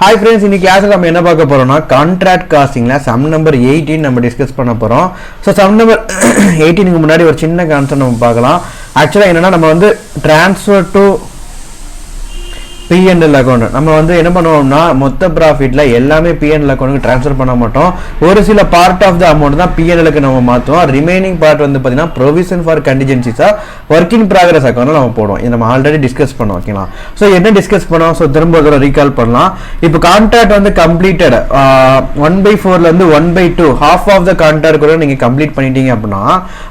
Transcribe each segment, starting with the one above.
Hi friends, in this class we will talk about contract costing. Sum number 18 we discuss panna. So sum number 18 ku munadi or chinna concept namu paakalam. Actually enna nama vandu transfer to P&L account. நம்ம வந்து என்ன பண்ணுவோம்னா மொத்த profitல எல்லாமே P&L accountக்கு transfer பண்ண மாட்டோம். ஒரு சில part of the amount தான் P&Lக்கு நம்ம மாத்துவோம். ரிமைனிங் part வந்து பாத்தீங்கன்னா provision for contingencies work in progress accountல நம்ம போடுவோம். இது நம்ம ஆல்ரெடி டிஸ்கஸ் பண்ணோம் ஓகேங்களா. சோ என்ன டிஸ்கஸ் பண்ணோம்? சோ திரும்ப ஒரு ரீகால் பண்ணலாம். இப்போ கான்ட்ராக்ட் வந்து completed 1/4 ல இருந்து 1/2 half of the contract கூட நீங்க கம்ப்ளீட் பண்ணிட்டீங்க அப்படினா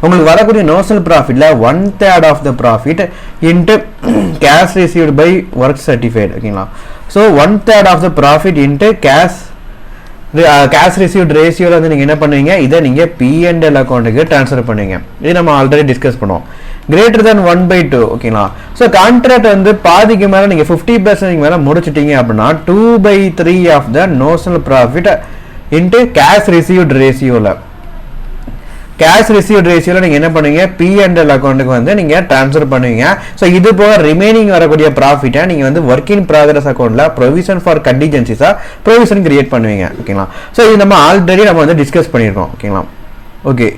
உங்களுக்கு வரக்கூடிய notional profitல 1/3 of the profit into cash received by work certificate. Okay, so 1/3 of the profit into cash received ratio வந்து நீங்க என்ன பண்ணுவீங்க இத நீங்க P&L அக்கவுண்ட்க்கு ட்ரான்ஸ்ஃபர் பண்ணுவீங்க இது நம்ம ஆல்ரெடி டிஸ்கஸ் பண்ணோம் greater than 1/2 ஓகேங்களா சோ கான்ட்ராக்ட் வந்து பாதிக்கு மேல நீங்க 50% மேல முடிச்சிட்டீங்க அப்படினா 2/3 of the notional profit into cash received ratio ல cash received ratio ல நீங்க என்ன பண்ணுவீங்க P&L அக்கவுண்ட்க்கு வந்து நீங்க ட்ரான்ஸ்ஃபர் பண்ணுவீங்க சோ இது போக ரிமைனிங் வரக்கூடிய profit நீங்க வந்து work in progress அக்கவுண்ட்ல provision for contingencies provision create பண்ணுவீங்க ஓகேங்களா சோ இது நம்ம ஆல்ரெடி நம்ம வந்து டிஸ்கஸ் பண்ணிருக்கோம் ஓகேங்களா ஓகே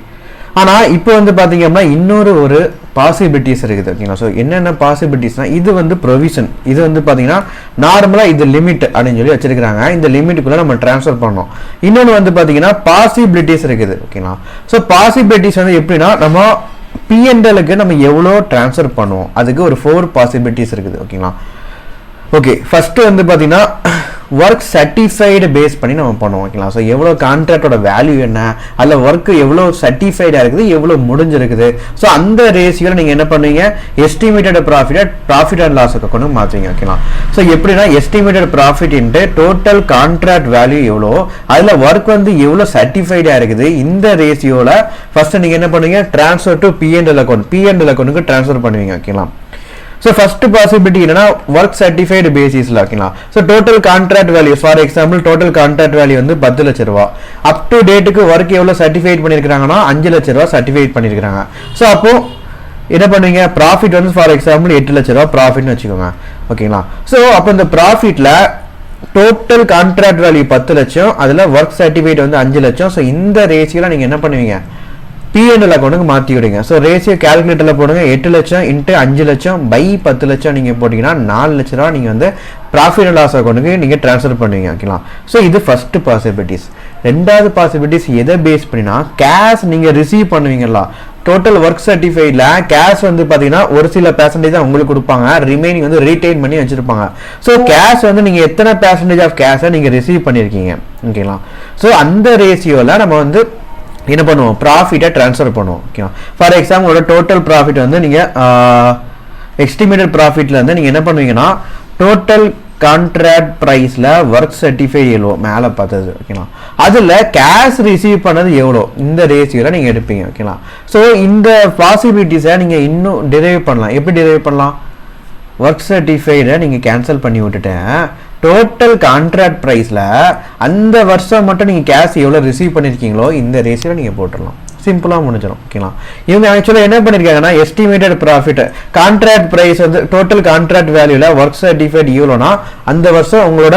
ஆனா இப்போ வந்து பாத்தீங்கன்னா இன்னொரு ஒரு பாசிபிலிட்டிஸ் இருக்குது ஓகேங்களா சோ என்னென்ன பாசிபிலிட்டிஸ்னா இது வந்து ப்ரொவிஷன் இது வந்து பாத்தீங்கன்னா நார்மலா இது லிமிட் அப்படினு சொல்லி வச்சிருக்காங்க இந்த லிமிட்டுக்குள்ள நம்ம ட்ரான்ஸ்ஃபர் பண்ணோம் இன்னொன்னு வந்து பாத்தீங்கன்னா பாசிபிலிட்டிஸ் இருக்குது ஓகேங்களா சோ பாசிபிலிட்டிஸ் வந்து எப்படினா நம்ம P&Lக்கு நம்ம எவ்வளவு ட்ரான்ஸ்ஃபர் பண்ணுவோம் அதுக்கு ஒரு 4 பாசிபிலிட்டிஸ் இருக்குது ஓகேங்களா ஓகே ஃபர்ஸ்ட் வந்து பாத்தீங்கன்னா work certified பேஸ் பண்ணி நம்ம பண்ணுவோம் ஓகேங்களா சோ எவ்வளவு கான்ட்ராக்ட்டோட வேல்யூ என்ன அல்ல வர்க் எவ்வளவு சர்டிஃபைடா இருக்குது எவ்வளவு முடிஞ்சிருக்குது சோ அந்த ரேஷியோல நீங்க என்ன பண்ணுவீங்க estimated profit and loss account மாத்துவீங்க ஓகேங்களா சோ எப்படினா estimated profit into total contract value எவ்வளவு அதுல வர்க் வந்து எவ்வளவு சர்டிஃபைடா இருக்குது இந்த ரேஷியோல ஃபர்ஸ்ட் நீங்க என்ன பண்ணுவீங்க ட்ரான்ஸ்ஃபர் டு P&L அக்கவுண்ட்க்கு ட்ரான்ஸ்ஃபர் பண்ணுவீங்க ஓகேங்களா So first possibility என்னன்னா work certified basis ல ஓகேங்களா so total contract value for example total contract value வந்து 10 லட்சம் ரூபாய் up to date க்கு work எவ்வளவு சர்டிஃபைட் பண்ணிருக்காங்கன்னா 5 லட்சம் ரூபாய் சர்டிஃபைட் பண்ணிருக்காங்க so அப்போ என்ன பண்ணுவீங்க profit வந்து for example 8 லட்சம் ரூபாய் profit னு வெச்சுக்கோங்க ஓகேங்களா so அப்ப இந்த profitல total contract value 10 லட்சம் அதுல work certificate வந்து 5 லட்சம் so இந்த ரேஷியோல நீங்க என்ன பண்ணுவீங்க P&L அக்கவுண்ட்க்கு மாத்தி விடுங்க சோ ரேஷியோ கால்குலேட்டர்ல போடுங்க 8 லட்சம் into 5 லட்சம் by 10 லட்சம் நீங்க போடிங்கனா 4 லட்சம் ரூபாய் நீங்க வந்து profit and loss அக்கவுண்ட்க்கு நீங்க ட்ரான்ஸ்ஃபர் பண்ணுவீங்க ஓகேங்களா சோ இது ஃபர்ஸ்ட் பாசிபிலிட்டிஸ் ரெண்டாவது பாசிபிலிட்டிஸ் எதை பேஸ் பண்ணினா கேஷ் நீங்க ரிசீவ் பண்ணுவீங்களா டோட்டல் வர்க் சர்டிஃபைட்ல கேஷ் வந்து பாத்தீங்கன்னா ஒரு சில percentage தான் உங்களுக்கு கொடுப்பாங்க ரிமைனிங் வந்து ரீடைன் பண்ணி வச்சிருப்பாங்க சோ கேஷ் வந்து நீங்க எத்தனை percentage ஆஃப் கேஷை நீங்க ரிசீவ் பண்ணிருக்கீங்க ஓகேங்களா சோ அந்த ரேஷியோல நம்ம வந்து என்ன பண்ணுவோம் profit ட்ரான்ஸ்ஃபர் பண்ணுவோம் ஓகே ஃபார் எக்ஸாம்பிள் ஒரு டோட்டல் profit வந்து நீங்க எஸ்டிமேட்டட் profitல இருந்து நீங்க என்ன பண்ணுவீங்கன்னா டோட்டல் கான்ட்ராக்ட் பிரைஸ்ல வர்க் சர்டிஃபைட் எவ்வளவு மேல பார்த்தது ஓகேங்களா அதுல கேஷ் ரிசீவ் பண்ணது எவ்வளவு இந்த ரேஷியோல நீங்க எடுப்பீங்க ஓகேங்களா சோ இந்த பாசிபிலிட்டிஸை நீங்க இன்னும் டிரைவ் பண்ணலாம் எப்படி டிரைவ் பண்ணலாம் வர்க் சர்டிஃபைட நீங்க கேன்சல் பண்ணி விட்டுட்டேன் டோட்டல் கான்ட்ராக்ட் பிரைஸ்ல அந்த வருஷம் மட்டும் நீங்க கேஷ் எவ்வளவு ரிசீவ் பண்ணிருக்கீங்களோ இந்த ரேஷியோல நீங்க போட்டுறலாம் சிம்பிளா முடிஞ்சிடும் ஓகேங்களா இவங்க ஆக்சுவலா என்ன பண்ணிருக்காங்கன்னா எஸ்டிமேட்டட் profit கான்ட்ராக்ட் பிரைஸ் வந்து டோட்டல் கான்ட்ராக்ட் வேல்யூல வர்க் சர்டிஃபைட் எவ்வளவுனா அந்த வருஷம் உங்களோட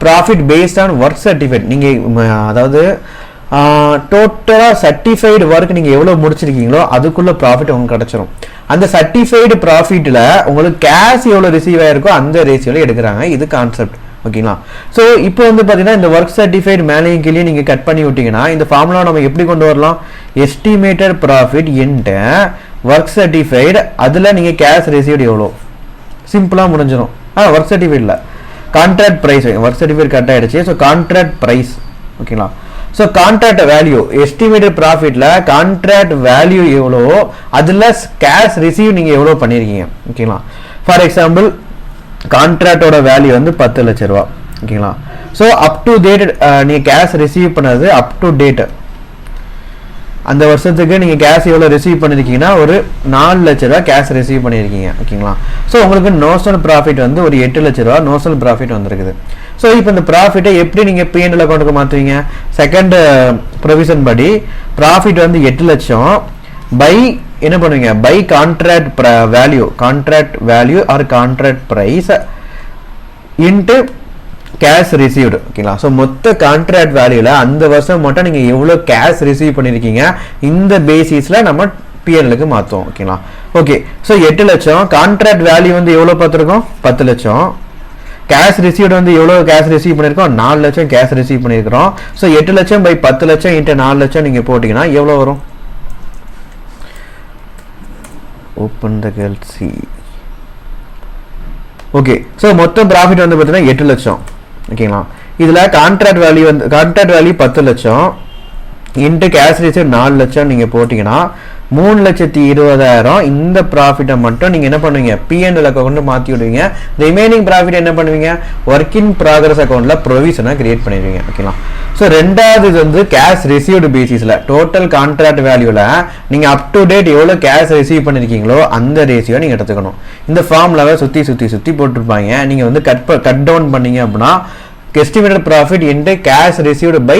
profit based on work certificate நீங்க அதாவது டோட்டலா சர்டிஃபைடு வர்க் நீங்க எவ்வளவு முடிச்சிருக்கீங்களோ அதுக்குள்ள profit உங்களுக்கு கிடைச்சிரும் அந்த சர்டிஃபைடு profitல உங்களுக்கு கேஷ் எவ்வளவு ரிசீவ் ஆயிருக்கோ அந்த ரேஷியோல எடுக்கறாங்க இது கான்செப்ட் ஓகேங்களா சோ இப்போ வந்து பாத்தீங்கன்னா இந்த வர்க் சர்டிஃபைடு மேலேயும் கீழே நீங்க கட் பண்ணி விட்டீங்கன்னா இந்த ஃபார்முலா நம்ம எப்படி கொண்டு வரலாம் estimated profit into work certified அதுல நீங்க கேஷ் ரிசீவ்ட் எவ்வளவு சிம்பிளா முடிஞ்சிரும் வர்க் சர்டிஃபைட்ல contract price work certified cut ஆயிடுச்சு சோ கான்ட்ராக்ட் பிரைஸ் ஓகேங்களா so contract value estimated profitல contract value எவ்வளவோ அதுல cash receive நீங்க எவ்வளவு பண்ணிருக்கீங்க ஓகேங்களா for example contract ஓட வேல்யூ வந்து 10 லட்சம் ரூபாய் ஓகேங்களா so up to date நீங்க cash receive பண்ணது up to date அந்த வருஷத்துக்கு நீங்க கேஷ் எவ்வளவு ரிசீவ் பண்ணிருக்கீங்கன்னா ஒரு 4 லட்சம் ரூபாய் கேஷ் ரிசீவ் பண்ணிருக்கீங்க ஓகேங்களா சோ உங்களுக்கு நோஷனல் profit வந்து ஒரு 8 லட்சம் ரூபாய் நோஷனல் profit வந்திருக்குது சோ இப்போ இந்த profit எப்படி நீங்க P&L அக்கவுண்ட்க்கு மாத்துவீங்க செகண்ட் ப்ரொவிஷன் படி profit வந்து 8 லட்சம் by என்ன பண்ணுவீங்க by contract value or contract price into cash received ஓகேங்களா. ஸோ மொத்த கான்ட்ராக்ட் வேல்யூல அந்த வருஷம் மட்டும் நீங்கள் எவ்வளோ கேஷ் ரிசீவ் பண்ணியிருக்கீங்க இந்த பேசிஸில் நம்ம பிஎன்எலுக்கு மாற்றுவோம் ஓகேங்களா. ஓகே, ஸோ 8 லட்சம் கான்ட்ராக்ட் வேல்யூ வந்து எவ்வளோ பார்த்துருக்கோம் 10 லட்சம். கேஷ் ரிசீவ்டு வந்து எவ்வளோ கேஷ் ரிசீவ் பண்ணியிருக்கோம் 4 லட்சம் கேஷ் ரிசீவ் பண்ணியிருக்கிறோம். ஸோ 8 லட்சம் பை 10 லட்சம் இன்ட்டு 4 லட்சம் நீங்கள் போட்டிங்கன்னா எவ்வளோ வரும்? Open the கேல்சி. ஓகே, ஸோ மொத்தம் ப்ராஃபிட் வந்து பார்த்தீங்கன்னா 8 லட்சம் ஓகேங்களா. இதில் கான்ட்ராக்ட் வேல்யூ 10 லட்சம் இன்ட்டு கேஷ் ரிசீவ் 4 லட்சம் நீங்கள் போட்டிங்கன்னா 3,20,000 இந்த ப்ராஃபிட்டை மட்டும் நீங்கள் என்ன பண்ணுவீங்க பிஎன்எல் அக்கௌண்ட் மாற்றி விடுவீங்க. ரிமைனிங் ப்ராஃபிட் என்ன பண்ணுவீங்க ஒர்க் இன் ப்ராக்ரஸ் அக்கௌண்ட்டில் ப்ரொவிஷனாக கிரியேட் பண்ணிடுவீங்க ஓகேங்களா. ஸோ ரெண்டாவது இது வந்து கேஷ் ரிசீவ்டு பேசிஸில் டோட்டல் கான்ட்ராக்ட் வேல்யூவில் நீங்கள் அப் டு டேட் எவ்வளோ கேஷ் ரிசீவ் பண்ணியிருக்கீங்களோ அந்த ரேஷியோ நீங்கள் எடுத்துக்கணும். இந்த ஃபார்முலாவை சுற்றி போட்டிருப்பாங்க. நீங்கள் வந்து கட் டவுன் பண்ணீங்க அப்படின்னா estimated profit into cash received by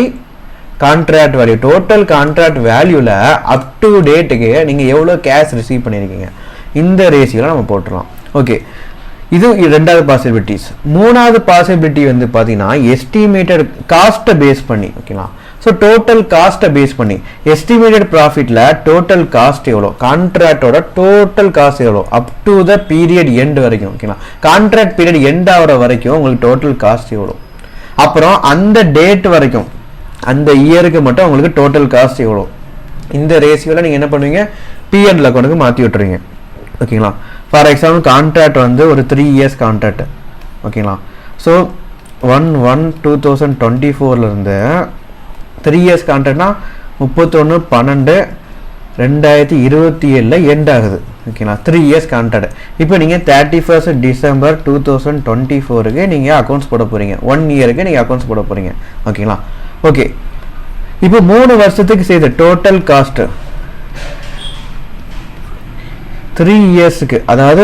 contract value total contract வேல்யூல அப் டு டேட்டுக்கு நீங்கள் எவ்வளோ கேஷ் ரிசீவ் பண்ணியிருக்கீங்க இந்த ரேஷியோவில் நம்ம போட்டுடலாம். ஓகே, இது ரெண்டாவது பாசிபிலிட்டிஸ். மூணாவது பாசிபிலிட்டி வந்து பார்த்தீங்கன்னா எஸ்டிமேட்டட் காஸ்ட்டை பேஸ் பண்ணி ஓகேங்களா. ஸோ டோட்டல் காஸ்ட்டை பேஸ் பண்ணி எஸ்டிமேட்டட் ப்ராஃபிட்டில் டோட்டல் காஸ்ட் எவ்வளோ கான்ட்ராக்டோட டோட்டல் காஸ்ட் எவ்வளோ அப் டு த பீரியட் எண்ட் வரைக்கும் ஓகேங்களா. கான்ட்ராக்ட் பீரியட் எண்ட் ஆகிற வரைக்கும் உங்களுக்கு டோட்டல் காஸ்ட் எவ்வளோ, அப்புறம் அந்த டேட் வரைக்கும் அந்த இயருக்கு மட்டும் உங்களுக்கு டோட்டல் காஸ்ட் எவ்வளோ இந்த ரேஷியோவில் நீங்கள் என்ன பண்ணுவீங்க பிஎன்எல் அக்கௌண்ட்டுக்கு மாற்றி விட்டுருவீங்க ஓகேங்களா. ஃபார் எக்ஸாம்பிள் கான்ட்ராக்ட் வந்து ஒரு 3 இயர்ஸ் கான்ட்ராக்ட் ஓகேங்களா. ஸோ 1/1/2024 3 இயர்ஸ் கான்ட்ராக்ட்னா 31/12/2027 எண்ட் ஆகுது ஓகேங்களா. 3 இயர்ஸ் கான்ட்ராக்ட். இப்போ நீங்கள் 31 டிசம்பர் 2024 நீங்கள் அக்கௌண்ட்ஸ் போட போகிறீங்க. 1 இயருக்கு நீங்கள் அக்கௌண்ட்ஸ் போட போகிறீங்க ஓகேங்களா. ஓகே, இப்போ 3 வருஷத்துக்கு செய்த டோட்டல் காஸ்ட் 3 இயர்ஸுக்கு அதாவது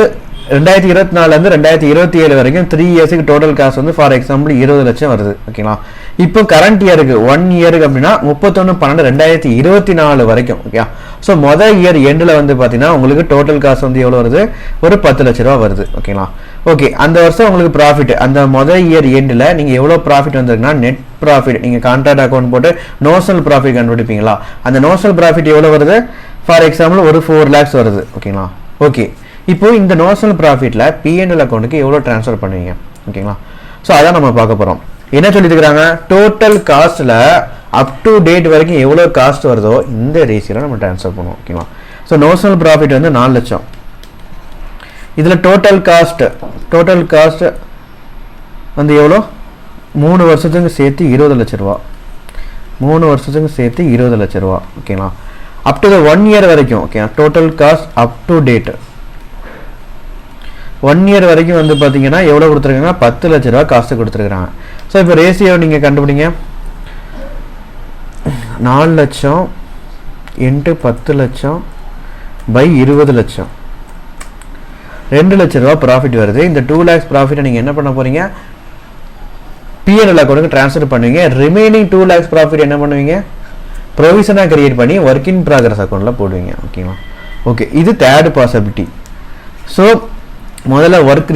2024 2027 வரைக்கும் 3 இயர்ஸுக்கு டோட்டல் காஸ்ட் வந்து ஃபார் எக்ஸாம்பிள் 20 லட்சம் வருது ஓகேங்களா. இப்போ கரண்ட் இயருக்கு 1 இயருக்கு அப்படின்னா 31/12/2024 வரைக்கும் ஓகே. ஸோ மொதல் இயர் எண்டில் வந்து பார்த்தீங்கன்னா உங்களுக்கு டோட்டல் காஸ்ட் வந்து எவ்வளோ வருது ஒரு 10 லட்ச ரூபா வருது ஓகேங்களா. ஓகே, அந்த வருஷம் உங்களுக்கு ப்ராஃபிட் அந்த மொதல் இயர் எண்டில் நீங்கள் எவ்வளோ ப்ராஃபிட் வந்திருக்குன்னா நெட் ப்ராஃபிட் நீங்கள் கான்ட்ராக்ட் அக்கௌண்ட் போட்டு நோஷனல் ப்ராஃபிட் கண்டுபிடிப்பீங்களா. அந்த நோஷனல் ப்ராஃபிட் எவ்வளோ வருது ஃபார் எக்ஸாம்பிள் ஒரு 4 lakhs வருது ஓகேங்களா. ஓகே, இப்போ இந்த நோஷனல் ப்ராஃபிட்டில் பிஎன்எல் அக்கௌண்ட்டுக்கு எவ்வளோ ட்ரான்ஸ்ஃபர் பண்ணுவீங்க ஓகேங்களா. ஸோ அதான் நம்ம பார்க்க போகிறோம். என்ன சொல்லியிருக்கிறாங்க டோட்டல் காஸ்ட்டில் அப் டு டேட் வரைக்கும் எவ்வளோ காஸ்ட் வருதோ இந்த ரேஷியோவில் நம்ம ட்ரான்ஸ்ஃபர் பண்ணுவோம் ஓகேங்களா. ஸோ நோஷனல் ப்ராஃபிட் வந்து 4 லட்சம். இதில் டோட்டல் காஸ்ட் வந்து எவ்வளோ 3 வருஷத்துக்கு சேர்த்து 20 லட்ச ரூபா 3 வருஷத்துக்கு சேர்த்து 20 லட்ச ரூபா ஓகேங்களா. அப் டு த 1 இயர் வரைக்கும் okay total cost up to date 1 year வரைக்கும் வந்து பார்த்தீங்கன்னா எவ்வளோ கொடுத்துருக்காங்க 10 லட்ச ரூபா காஸ்ட்டு கொடுத்துருக்குறாங்க. ஸோ இப்போ ரேஷியோ நீங்கள் கண்டுபிடிங்க 4 லட்சம் இன்ட்டு 10 லட்சம் பை 20 லட்சம் 2 லட்ச ரூபா ப்ராஃபிட் வருது. இந்த 2 lakhs ப்ராஃபிட்டை நீங்கள் என்ன பண்ண போகிறீங்க பிஎன்எல் அக்கௌண்ட்டுக்கு ட்ரான்ஸ்ஃபர் பண்ணுவீங்க. ரிமைனிங் 2 lakhs ப்ராஃபிட் என்ன பண்ணுவீங்க ப்ரொவிஷனாக கிரியேட் பண்ணி ஒர்க் இன் ப்ராக்ரஸ் அக்கௌண்ட்டில் போடுவீங்க ஓகேங்களா. ஓகே, இது தேர்ட் பாசிபிலிட்டி. ஸோ முதல்ல ஒர்க்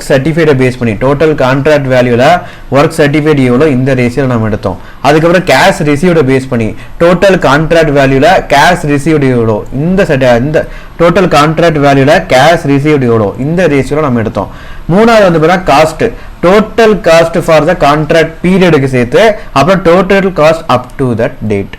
சர்டிஃபைடை பேஸ் பண்ணி டோட்டல் கான்ட்ராக்ட் வேல்யூவில் ஒர்க் சர்டிஃபைட் எவ்வளோ இந்த ரேஷியோவில் நம்ம எடுத்தோம். அதுக்கப்புறம் கேஷ் ரிசீவ்டை பேஸ் பண்ணி டோட்டல் கான்ட்ராக்ட் வேல்யூவில் கேஷ் ரிசீவ்டு எவ்வளோ இந்த டோட்டல் கான்ட்ராக்ட் வேல்யூவில் கேஷ் ரிசீவ்டு எவ்வளோ இந்த ரேஷியோவில் நம்ம எடுத்தோம். மூணாவது வந்து பார்த்தீங்கன்னா cost total cost for the contract பீரியடுக்கு சேர்த்து அப்புறம் total cost up to that date.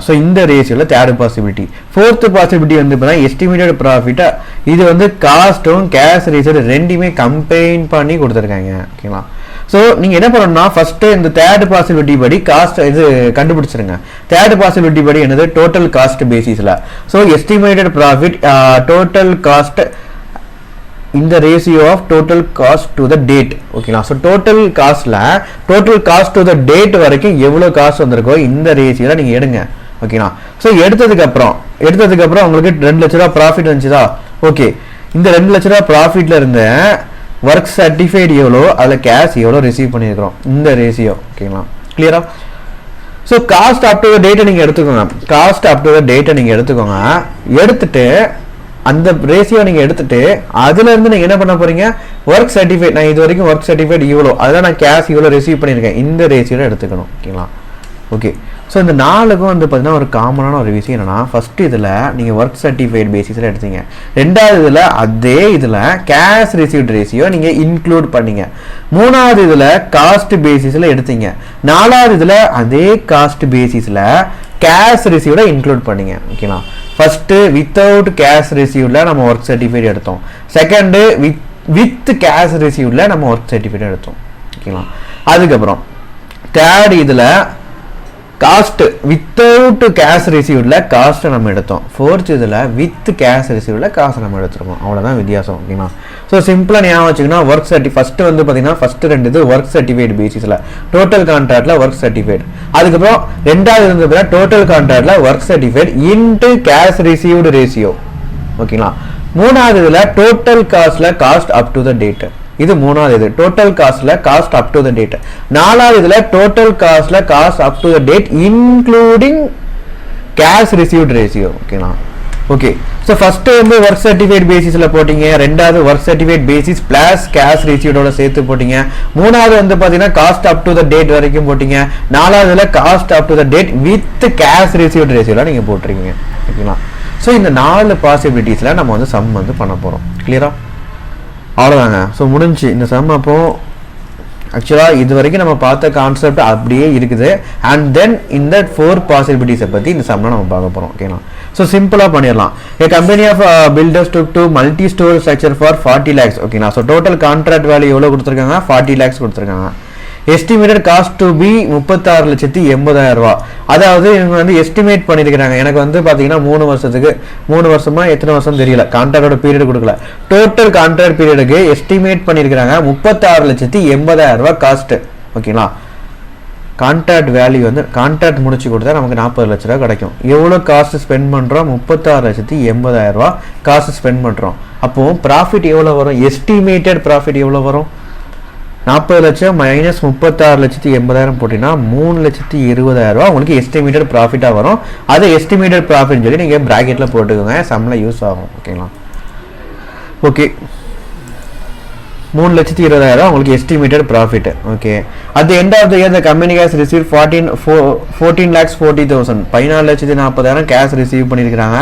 So இந்த ரேஷியோவில் தேர்ட் பாசிபிலிட்டி. ஃபோர்த்து பாசிபிலிட்டி வந்து பார்த்தீங்கன்னா எஸ்டிமேட்டட் ப்ராஃபிட்டை இது வந்து காஸ்ட்டும் கேஷ் ரேஷியோ ரெண்டுமே கம்பைன் பண்ணி கொடுத்துருக்காங்க ஓகேங்களா. ஸோ நீங்கள் என்ன பண்ணணும்னா ஃபஸ்ட்டு இந்த தேர்ட் பாசிபிலிட்டி படி காஸ்ட் இது கண்டுபிடிச்சிருங்க. தேர்ட் பாசிபிலிட்டி படி என்னது டோட்டல் காஸ்ட் பேசிஸில். So estimated profit total cost இந்த ratio of total cost to the date ஓகேங்களா. So total cost to the date வரைக்கும் எவ்வளோ காஸ்ட் வந்திருக்கோ இந்த ரேஷியோவில் நீங்கள் எடுங்க ஓகேங்களா. ஸோ எடுத்ததுக்கப்புறம் உங்களுக்கு 2 லட்ச ரூபா ப்ராஃபிட் வந்துச்சுதா. ஓகே, இந்த 2 லட்ச ரூபா ப்ராஃபிட்டில் இருந்த ஒர்க் சர்டிஃபைட் எவ்வளோ அதில் கேஷ் எவ்வளோ ரிசீவ் பண்ணியிருக்கிறோம் இந்த ரேஷியோ ஓகேங்களா. கிளியரா. ஸோ காஸ்ட் அப் டு த டேட்டை நீங்கள் எடுத்துக்கோங்க. எடுத்துட்டு அந்த ரேஷியோ நீங்கள் எடுத்துட்டு அதுலேருந்து நீங்கள் என்ன பண்ண போகிறீங்க, ஒர்க் சர்டிஃபிகேட், நான் இது வரைக்கும் ஒர்க் சர்டிஃபிகேட் இவ்வளோ, அதெல்லாம் நான் கேஷ் இவ்வளோ ரிசீவ் பண்ணியிருக்கேன், இந்த ரேஷியோட எடுத்துக்கணும். ஓகேங்களா? ஓகே. ஸோ இந்த 4க்கும் வந்து பார்த்தீங்கன்னா ஒரு காமனான ஒரு விஷயம் என்னென்னா, ஃபஸ்ட்டு இதில் நீங்கள் ஒர்க் சர்டிஃபிகேட் பேசிஸில் எடுத்தீங்க, 2வது இதில் அதே இதில் கேஷ் ரிசீவ்ட் ரேஷியோ நீங்கள் இன்க்ளூட் பண்ணீங்க, 3வது இதில் காஸ்ட் பேசிஸில் எடுத்தீங்க, 4வது இதில் அதே காஸ்ட் பேசிஸில் கேஷ் ரிசீவ்ட இன்க்ளூட் பண்ணீங்க. ஓகேங்களா? ஃபஸ்ட்டு வித்தவுட் கேஷ் ரிசீவ்டில் நம்ம ஒர்க் சர்டிஃபிகேட் எடுத்தோம், செகண்டு வித் கேஷ் ரிசீவ்டில் நம்ம ஒர்க் சர்டிஃபிகேட் எடுத்தோம். ஓகேங்களா? அதுக்கப்புறம் தேர்ட் இதில் காஸ்ட் வித்தவுட் கேஷ் ரிசீவ்டில் காஸ்ட்டை நம்ம எடுத்தோம், ஃபோர்த் இதில் வித் கேஷ் ரிசீவ்டில் காசை நம்ம எடுத்துருக்கோம். அவ்வளோதான் வித்தியாசம். ஓகேங்களா? ஸோ சிம்பிளாக ஞாபகம் வச்சுக்கணும், ஒர்க் சர்டி ஃபஸ்ட்டு வந்து பார்த்தீங்கன்னா ஃபஸ்ட்டு 2 இது ஒர்க் சர்டிஃபிகேட் பேசிஸில் டோட்டல் கான்ட்ராக்டில் ஒர்க் சர்டிஃபிகேட், அதுக்கப்புறம் 2வது வந்து பார்த்தீங்கன்னா டோட்டல் கான்ட்ராக்டில் work certificate into cash received ratio. ஓகேங்களா? 3வது இதில் டோட்டல் காஸ்ட்டில் cost up to the date, இது 3வது இது டோட்டல் காஸ்ட்ல cost up to the date, 4வது இதுல டோட்டல் காஸ்ட்ல cost up to the date including cash received ratio. ஓகேங்களா? ஓகே. ஸோ ஃபர்ஸ்ட் வந்து ஒர்க் சர்டிஃபிகேட் பேசிஸ்ல போட்டீங்க, 2வது work certificate basis plus cash ரிசீவ்டோட சேர்த்து போட்டீங்க, 3வது வந்து பார்த்தீங்கன்னா cost up to the date வரைக்கும் போட்டீங்க, 4வதுல cost up to the date with cash received ரேஷியோல நீங்க போட்டிருக்கீங்க. ஓகேங்களா? ஸோ இந்த 4 பாசிபிலிட்டிஸ்ல நம்ம வந்து சம் வந்து பண்ண போறோம். கிளியரா? அவ்வளோதாங்க. ஸோ முடிஞ்சு இந்த சம். அப்போ ஆக்சுவலாக இது வரைக்கும் நம்ம பார்த்த கான்செப்ட் அப்படியே இருக்குது. அண்ட் தென் இந்த 4 பாசிபிலிட்டிஸை பற்றி இந்த சம்மில் நம்ம பார்க்க போகிறோம். ஓகேங்களா? ஸோ சிம்பிளாக பண்ணிடலாம். A company of builders to multi store structure for 40 lakhs. ஓகேங்களா? ஸோ டோட்டல் கான்ட்ராக்ட் வேல்யூ எவ்வளோ கொடுத்துருக்காங்க, 40 lakhs கொடுத்துருக்காங்க. எஸ்டிமேட்டட் காஸ்ட் டு பி 36,80,000 ரூபா. அதாவது இவங்க வந்து எஸ்டிமேட் பண்ணியிருக்கிறாங்க, எனக்கு வந்து பார்த்தீங்கன்னா 3 வருஷத்துக்கு, 3 வருஷமா எத்தனை வருஷம் தெரியல, கான்ட்ராக்டோட பீரியட் கொடுக்கல, டோட்டல் கான்ட்ராக்ட் பீரியடுக்கு எஸ்டிமேட் பண்ணியிருக்கிறாங்க 36,80,000 ரூபா காஸ்ட். ஓகேங்களா? கான்ட்ராக்ட் வேல்யூ வந்து கான்ட்ராக்ட் முடிச்சு கொடுத்தா நமக்கு 40 லட்ச ரூபா கிடைக்கும். எவ்வளோ காஸ்ட் ஸ்பெண்ட் பண்ணுறோம், 36,80,000 ரூபா காஸ்ட் ஸ்பெண்ட் பண்ணுறோம். அப்போ ப்ராஃபிட் எவ்வளோ வரும், எஸ்டிமேட்டட் ப்ராஃபிட் எவ்வளோ வரும், 40 லட்சம் மைனஸ் 36,80,000 போட்டிங்கன்னா 3,20,000 ரூபா உங்களுக்கு எஸ்டிமேட்டட் ப்ராஃபிட்டாக வரும். அது எஸ்டிமேட்டட் ப்ராஃபிட்னு சொல்லி நீங்கள் ப்ராக்கெட்டில் போட்டுக்கோங்க, சம்மில் யூஸ் ஆகும். ஓகேங்களா? ஓகே. 3,20,000 உங்களுக்கு எஸ்டிமேட்டட் profit. Okay. At the end of the year the company cash receive 14,40,000 14,40,000 cash receive பண்ணியிருக்கிறாங்க.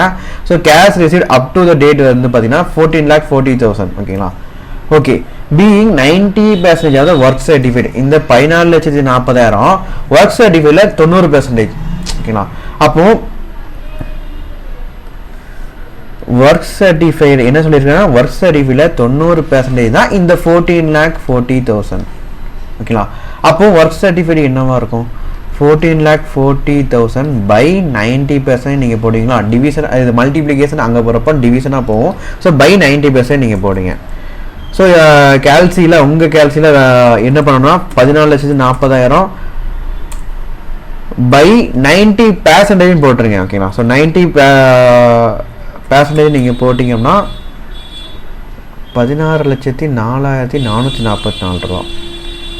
So cash receive up to the date வந்து பார்த்தீங்கன்னா 14,40,000. ஓகேங்களா? Okay. Being 90% of the work certificate, இந்த 14,40,000 ஒர்க் சர்டிஃபிகேட்ல 90%. ஓகேங்களா? அப்போ ஒர்க் சர்டிஃபிகேட் என்ன சொல்லியிருக்காங்கன்னா, ஒர்க் சர்டிஃபிகேட்ல 90% தான் இந்த 14,40,000. ஓகேங்களா? அப்போ ஒர்க் சர்டிஃபிகேட் என்னவா இருக்கும், 14,40,000 பை 90% நீங்கள் போடுவீங்களா, டிவிஷன் இது மல்டிப்ளிகேஷன் அங்கே போகிறப்போ டிவிஷனாக போகும். ஸோ பை 90% நீங்கள் போடுங்க. ஸோ கேல்சியில் உங்கள் கேல்சியில் என்ன பண்ணணும்னா 14,40,000 பை 90% போட்டுருங்க. ஓகேங்களா? ஸோ 90% நீங்கள் போட்டிங்கன்னா 16,04,444 ரூபா.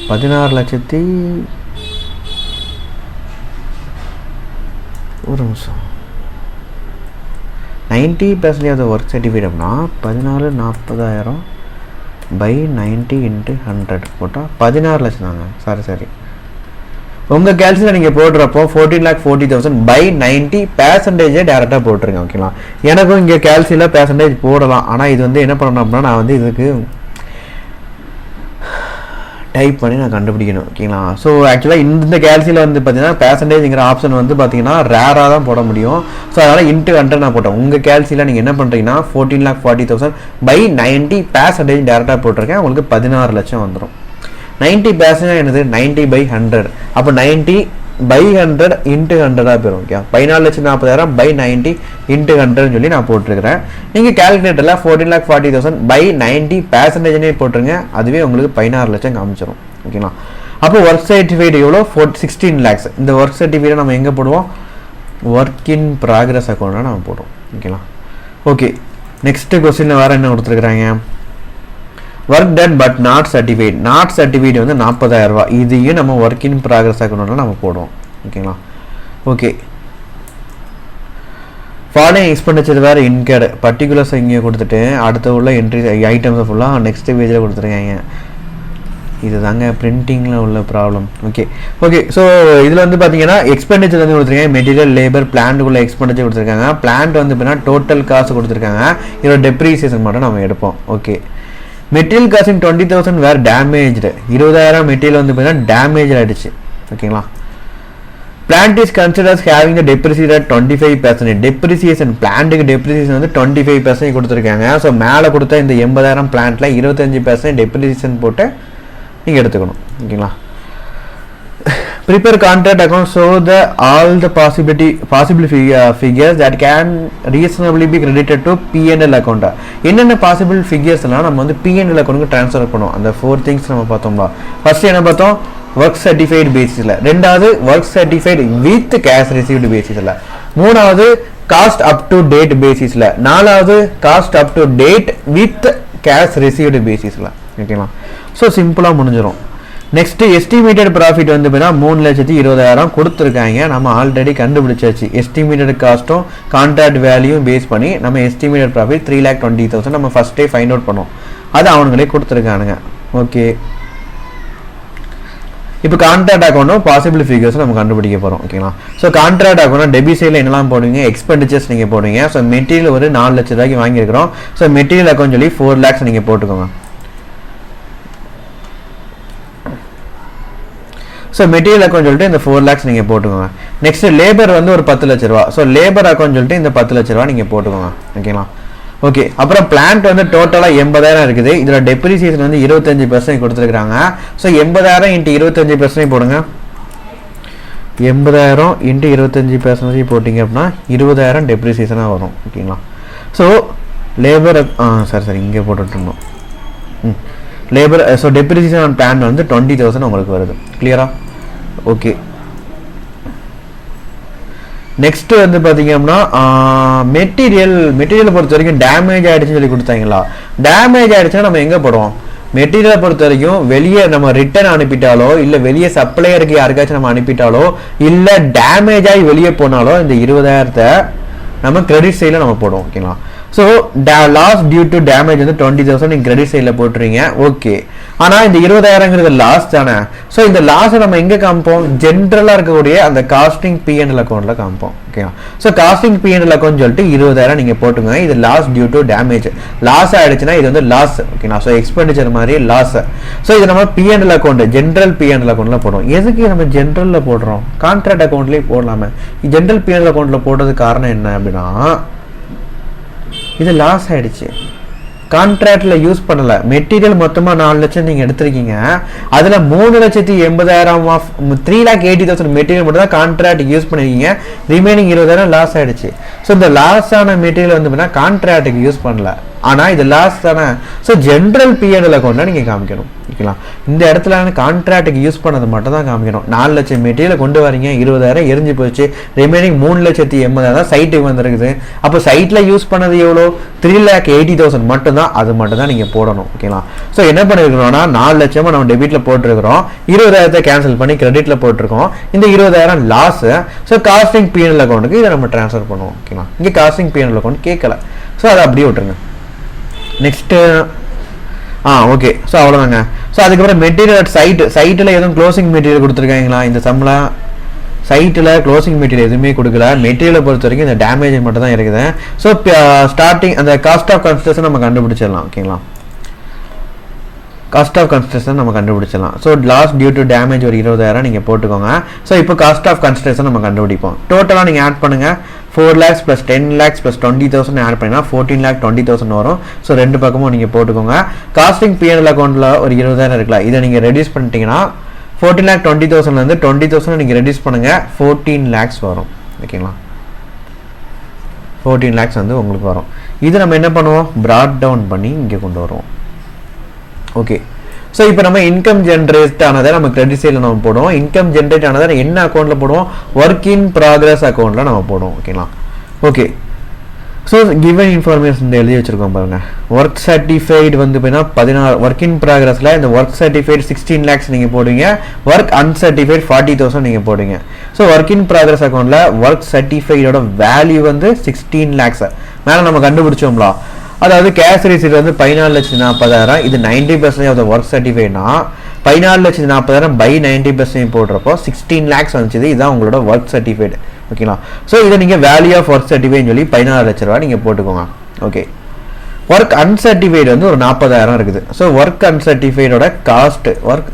16,00,000 ஒரு நிமிஷம் 90% ஆஃப் த ஒர்க் சர்டிஃபிகேட்னா 14,40,000 பை 90 × 100 போட்டால் 16 லட்சம் தாங்க. சரி உங்கள் கேல்சியில் நீங்கள் போடுறப்போ 14,40,000 பை 90% டேரெக்டாக போட்டுருங்க. ஓகேங்களா? எனக்கும் இங்கே கேல்சியில் பெர்சன்டேஜ் போடலாம், ஆனால் இது வந்து என்ன பண்ணணும் அப்படின்னா நான் வந்து இதுக்கு டைப் பண்ணி நான் கண்டுபிடிக்கணும். ஓகேங்களா? ஸோ ஆக்சுவலாக இந்த கேல்சியில் வந்து பார்த்தீங்கன்னா பெர்சன்டேஜ்ங்கிற ஆப்ஷன் வந்து பார்த்தீங்கன்னா ரேராக தான் போட முடியும். ஸோ அதனால் இன்ட்டு 100 நான் போட்டேன். உங்கள் கேல்சியில் நீங்கள் என்ன பண்ணுறீங்கன்னா 14,40,000 பை 90% டேரெக்டாக போட்டிருக்கேன், உங்களுக்கு 16 லட்சம் வந்துடும். 90% என்னது 90 பை 100, அப்போ 90 பை 100 இன்ட்டு 100 போயிடும். ஓகே. 14,40,000 பை 90 இன்ட்டு 100 சொல்லி நான் போட்டிருக்கிறேன். நீங்கள் கேல்குலேட்டரில் 14,40,000 பை 90% போட்டுருங்க, அதுவே உங்களுக்கு 16 லட்சம் காமிச்சிடும். ஓகேங்களா? அப்போ ஒர்க் சர்டிஃபிகேட் எவ்வளோ, 16 lakhs. இந்த ஒர்க் சர்டிஃபிகேட்டை நம்ம எங்கே போடுவோம், ஒர்க் இன் ப்ராக்ரஸ் அக்கௌண்ட்டில் நம்ம போடுவோம். ஓகேங்களா? ஓகே. நெக்ஸ்ட்டு கொஸ்டினில் வேறு என்ன கொடுத்துருக்குறாங்க, work done but not certificate வந்து 40,000 ரூபா. இதையும் நம்ம ஒர்க் இன் ப்ராக்ரஸ் அக்கௌண்ட்டில் நம்ம போடுவோம். ஓகேங்களா? ஓகே. ஃபாலோயிங் எக்ஸ்பெண்டிச்சர் வேறு இன்கேட் பர்டிகுலர்ஸ் இங்கே கொடுத்துட்டு அடுத்த உள்ள என்ட்ரி ஐட்டம்ஸை ஃபுல்லாக நெக்ஸ்ட் பேஜில் கொடுத்துருக்காங்க. இது தாங்க பிரிண்டிங்கில் உள்ள ப்ராப்ளம். ஓகே ஸோ இதில் வந்து பார்த்தீங்கன்னா எக்ஸ்பெண்டிச்சர் வந்து கொடுத்துருக்காங்க. மெட்டீரியல் லேபர் பிளான்ட்டுக்குள்ள எக்ஸ்பெண்டிச்சர் கொடுத்துருக்காங்க. பிளான்ட் வந்து பார்த்தீங்கன்னா டோட்டல் காசு கொடுத்துருக்காங்க. இதோட டெப்ரிசியேஷன் மட்டும் நம்ம எடுப்போம். ஓகே மெட்டீரியல் காஸ்டிங் 20,000 வேறு டேமேஜ்டு 20,000 மெட்டீரியல் வந்து பார்த்தீங்கன்னா டேமேஜ் ஆகிடுச்சு. ஓகேங்களா. Plant is considers having the depreciate 25%. Depreciation பிளான்ட்டுக்கு டெப்ரிசியேஷன் வந்து 25% கொடுத்துருக்காங்க. ஸோ மேலே கொடுத்த இந்த 80,000 பிளான்ட்டில் 25% டெப்ரிசியேஷன் போட்டு நீங்கள் எடுத்துக்கணும். ஓகேங்களா. Prepare contract account show the all the possible figures that can reasonably be credited to P&L அக்கௌண்ட்டா. என்னென்ன பாசிபிள் ஃபிகர்ஸ்லாம் நம்ம வந்து பிஎன்எல் அக்கௌண்ட்டுக்கு ட்ரான்ஸ்ஃபர் பண்ணுவோம். அந்த 4 திங்ஸ் நம்ம பார்த்தோம்னா ஃபர்ஸ்ட் என்ன பார்த்தோம், ஒர்க் சர்டிஃபைடு பேசிஸில். ரெண்டாவது work certified with cash received பேசிஸில். மூணாவது காஸ்ட் அப் டு டேட் பேசிஸில். நாலாவது cost up to date with cash received பேசிஸில். ஓகேங்களா. ஸோ சிம்பிளாக முடிஞ்சிடும். நெக்ஸ்ட் எஸ்டிமேட்டட் ப்ராஃபிட் வந்து பார்த்தீங்கன்னா 3,20,000 கொடுத்துருக்காங்க. நம்ம ஆல்ரெடி கண்டுபிடிச்சாச்சு. எஸ்டிமேட்டட் காஸ்ட்டும் கான்ட்ராக்ட் வேல்யூ பேஸ் பண்ணி நம்ம எஸ்டிமேட்டட் ப்ராஃபிட் 3,20,000 நம்ம ஃபஸ்ட்டே ஃபைண்ட் அவுட் பண்ணோம். அது அவங்களே கொடுத்துருக்கானுங்க. ஓகே இப்போ கான்ட்ராக்ட் அக்கௌண்ட்டும் பாசிபிள் ஃபிகர்ஸ் நம்ம கண்டுபிடிக்க போகிறோம். ஓகேங்களா. ஸோ கான்ட்ராக்ட் அக்கௌண்ட் டெபிட் சைடில் என்னெல்லாம் போடுவீங்க, எக்ஸ்பெண்டிச்சர்ஸ் நீங்கள் போடுவீங்க. ஸோ மெட்டீரியல் ஒரு 4 லட்ச ரூபாய்க்கு வாங்கியிருக்கிறோம். ஸோ மெட்டீரியல் அக்கௌண்ட் சொல்லி 4 lakhs நீங்கள் போட்டுக்கோங்க. ஸோ மெட்டீரியல் அக்கௌண்ட் சொல்லிட்டு இந்த 4 lakhs நீங்கள் போட்டுக்கோங்க. நெக்ஸ்ட் லேபர் வந்து ஒரு 10 லட்ச ரூபா. ஸோ லேபர் அக்கௌண்ட் சொல்லிட்டு இந்த 10 லட்ச ரூபா நீங்கள் போட்டுக்கோங்க. ஓகேங்களா. ஓகே அப்புறம் பிளான்ட் வந்து டோட்டலாக 80,000 இருக்குது. இதில் டெப்ரிசியேஷன் வந்து 25% கொடுத்துருக்காங்க. ஸோ 80,000 × 25% போடுங்க. 80,000 × 25% போட்டிங்க அப்படின்னா 20,000 டெப்ரிசியேஷனாக வரும். ஓகேங்களா. ஸோ லேபர் சரி இங்கே போட்டுருந்தோம். Labour so depreciation on plan வந்து 20,000 உங்களுக்கு வருது. கிளியரா. ஓகே நெக்ஸ்ட் வந்து பார்த்தீங்க அப்படின்னா மெட்டீரியலை பொறுத்த வரைக்கும் டேமேஜ் ஆகிடுச்சுன்னு சொல்லி கொடுத்தாங்களா. டேமேஜ் ஆகிடுச்சுன்னா நம்ம எங்கே போடுவோம், மெட்டீரியலை பொறுத்த வரைக்கும் வெளியே நம்ம ரிட்டர்ன் அனுப்பிட்டாலோ இல்லை வெளியே சப்ளையருக்கு யாருக்காச்சும் நம்ம அனுப்பிட்டாலோ இல்லை டேமேஜ் ஆகி வெளியே போனாலோ இந்த 20,000 நம்ம கிரெடிட் சைடில் நம்ம போடுவோம். ஓகேங்களா. So loss due to damage வந்து 20,000 நீங்கள் கிரெடிட் சைடில் போட்டுறீங்க. ஓகே ஆனால் இந்த 20,000ங்கிறது லாஸ் தானே. ஸோ இந்த லாஸை நம்ம எங்கே காமிப்போம், ஜென்ரலாக இருக்கக்கூடிய அந்த காஸ்டிங் பிஎன்எல் அக்கௌண்ட்டில் காமிப்போம். ஓகேவா. ஸோ காஸ்டிங் பிஎன்எல் அக்கௌண்ட் சொல்லிட்டு 20,000 நீங்கள் போட்டுங்க. இது loss due to damage. Loss ஆகிடுச்சுன்னா இது வந்து லாஸ். ஓகேங்களா. ஸோ எக்ஸ்பெண்டிச்சர் மாதிரி லாஸ். ஸோ இது நம்ம பிஎன்எல் அக்கௌண்ட் ஜென்ரல் பிஎன்எல் அக்கௌண்ட்டில் போடுவோம். எதுக்கு நம்ம ஜென்ரலில் போடுறோம், கான்ட்ராக்ட் அக்கௌண்ட்லேயே போடலாமே. ஜென்ரல் பிஎன்எல் அக்கௌண்ட்டில் போடுறதுக்கு காரணம் என்ன அப்படின்னா இது லாஸ் ஆகிடுச்சு, கான்ட்ராக்டில் யூஸ் பண்ணலை. மெட்டீரியல் மொத்தமாக 4 லட்சம் நீங்கள் எடுத்திருக்கீங்க. அதில் 3,80,000 ஆஃப் 3,80,000 மெட்டீரியல் மட்டும் தான் கான்ட்ராக்ட் யூஸ் பண்ணியிருக்கீங்க. ரிமைனிங் 20,000 லாஸ் ஆகிடுச்சு. ஸோ இந்த லாஸ் ஆன மெட்டீரியல் வந்து பார்த்தீங்கன்னா கான்ட்ராக்டுக்கு யூஸ் பண்ணல, ஆனால் இது லாஸ் தானே. ஸோ ஜென்ரல் பிஎன்எல் அக்கௌண்ட்டில் நீங்கள் காமிக்கணும். ஓகேங்களா. இந்த இடத்துல கான்ட்ராக்டுக்கு யூஸ் பண்ணது மட்டும் தான் காமிக்கணும். 4 லட்சம் மெட்டீரியலை கொண்டு வரீங்க, 20,000 எரிஞ்சு போச்சு, ரிமைனிங் 3,80,000 சைட்டுக்கு வந்துருக்குது. அப்போ சைட்டில் யூஸ் பண்ணது எவ்வளோ, 3,80,000 மட்டும்தான். அது மட்டும் தான் நீங்கள் போடணும். ஓகேங்களா. ஸோ என்ன பண்ணிருக்கிறோம்னா 4 லட்சமாக நம்ம டெபிட்டில் போட்டிருக்கிறோம், 20,000 கேன்சல் பண்ணி கிரெடிட்டில் போட்டிருக்கோம். இந்த 20,000 லாஸ். ஸோ காஸ்டிங் பிஎன்எல் அக்கௌண்ட்டுக்கு இதை நம்ம ட்ரான்ஸ்ஃபர் பண்ணுவோம். ஓகேங்களா. இங்கே காஸ்டிங் பிஎன்எல் அக்கௌண்ட் கேட்கல. ஸோ அதை அப்படியே விட்டுருங்க. Next okay. ஸோ அவ்வளோதாங்க. ஸோ அதுக்கப்புறம் மெட்டீரியல் சைட்டில் எதுவும் க்ளோசிங் மெட்டீரியல் கொடுத்துருக்காங்களா, இந்த சம்பளம் சைட்டில் க்ளோசிங் மெட்டீரியல் எதுவுமே கொடுக்கல. மெட்டீரியலை பொறுத்த வரைக்கும் இந்த டேமேஜ் மட்டும் தான் இருக்குது. ஸோ ஸ்டார்டிங் அந்த காஸ்ட் ஆஃப் கன்ஸ்ட்ரக்ஷன் நம்ம கண்டுபிடிச்சிடலாம். ஓகேங்களா. காஸ்ட் ஆஃப் கன்ஸ்ட்ரக்ஷன் நம்ம கண்டுபிடிச்சிடலாம். So loss due to damage ஒரு 20,000 நீங்கள் போட்டுக்கோங்க. ஸோ இப்போ காஸ்ட் ஆஃப் கன்ஸ்ட்ரக்ஷன் நம்ம கண்டுபிடிப்போம். டோட்டலாக நீங்கள் ஆட் பண்ணுங்கள். 4 lakhs + 10 lakhs + 20,000 ஆட் பண்ணினா 14,20,000 வரும். ஸோ ரெண்டு பக்கமும் நீங்கள் போட்டுக்கோங்க. காஸ்டிங் பிஎன்எல் அக்கௌண்ட்டில் ஒரு 20,000 இருக்கலாம். இதை நீங்கள் ரெடியூஸ் பண்ணிட்டீங்கன்னா 14,20,000 20,000 நீங்கள் ரெடியூஸ் பண்ணுங்கள், 14 lakhs வரும். ஓகேங்களா. 14 lakhs வந்து உங்களுக்கு வரும். இது நம்ம என்ன பண்ணுவோம், ப்ராட் டவுன் பண்ணி இங்கே கொண்டு வருவோம். ஓகே. ஸோ இப்போ நம்ம இன்கம் ஜென்ரேட் ஆனதை நம்ம கிரெடிட் சைடில் நம்ம போடுவோம். இன்கம் ஜென்ரேட் ஆனதை என்ன அக்கௌண்ட்டில் போடுவோம், ஒர்க் இன் ப்ராக்ரஸ் அக்கௌண்ட்டில் நம்ம போடுவோம். ஓகேங்களா. ஓகே. ஸோ கிவன் இன்ஃபர்மேஷன் எழுதி வச்சுருக்கோம் பாருங்கள். ஒர்க் சர்டிஃபைடு வந்து பார்த்தீங்கன்னா 16 ஒர்க் இன் ப்ராக்ரஸில் இந்த ஒர்க் சர்டிஃபைடு 16 lakhs நீங்கள் போடுவீங்க, ஒர்க் அன்சர்டிஃபைடு 40,000 நீங்கள் போடுவீங்க. ஸோ ஒர்க் இன் ப்ராக்ரஸ் அக்கௌண்ட்டில் ஒர்க் சர்டிஃபைடோட வேல்யூ வந்து 16 lakhs மேலே நம்ம கண்டுபிடிச்சோம்ல. அதாவது கேஷ் ரிசீட் வந்து 14,40,000, இது 90% ஆஃப் த ஒர்க் சர்டிஃபைட்னா 14,40,000 பை 90% போடுறப்போ 16 lakhs வந்துச்சு. இதுதான் உங்களோட ஒர்க் சர்டிஃபைடு. ஓகேங்களா? ஸோ இதை நீங்கள் வேல்யூ ஆஃப் ஒர்க் சர்டிஃபைட்னு சொல்லி 14 லட்ச ரூபா நீங்கள் போட்டுக்கோங்க. ஓகே. ஒர்க் அன்சர்டிஃபைடு வந்து ஒரு 40,000 இருக்குது. ஸோ ஒர்க் அன்சர்டிஃபைடோட காஸ்ட், ஒர்க்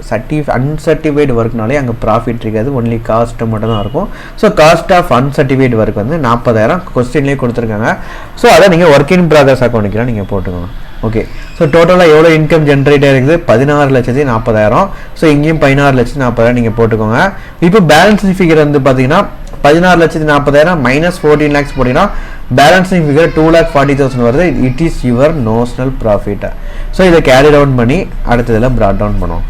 அன்சர்டிஃபைடு ஒர்க்னாலே அங்கே ப்ராஃபிட் இருக்காது, ஒன்லி காஸ்ட்டு மட்டும் தான் இருக்கும். So cost of uncertified work வந்து 40,000 கொஸ்டின்லேயே கொடுத்துருக்காங்க. ஸோ அதை நீங்கள் ஒர்க் இன் ப்ராக்ரஸ் அக்கௌண்ட்டுக்கெலாம் நீங்கள் போட்டுக்கோங்க. ஓகே. ஸோ டோட்டலாக எவ்வளோ இன்கம் ஜென்ரேட் ஆகிருக்குது? 16,40,000. ஸோ இங்கேயும் 16,40,000 நீங்கள் போட்டுக்கோங்க. இப்போ பேலன்ஸ் ஃபிகர் வந்து பார்த்தீங்கன்னா 16,40,000 மைனஸ் 14 lakhs போட்டிங்கன்னா பேலன்சிங் ஃபிகர் 2,40,000 வருது. It is your notional profit. So இதை கேரி டவுன் பண்ணி அடுத்ததில் ப்ராட் டவுன் பண்ணுவோம்.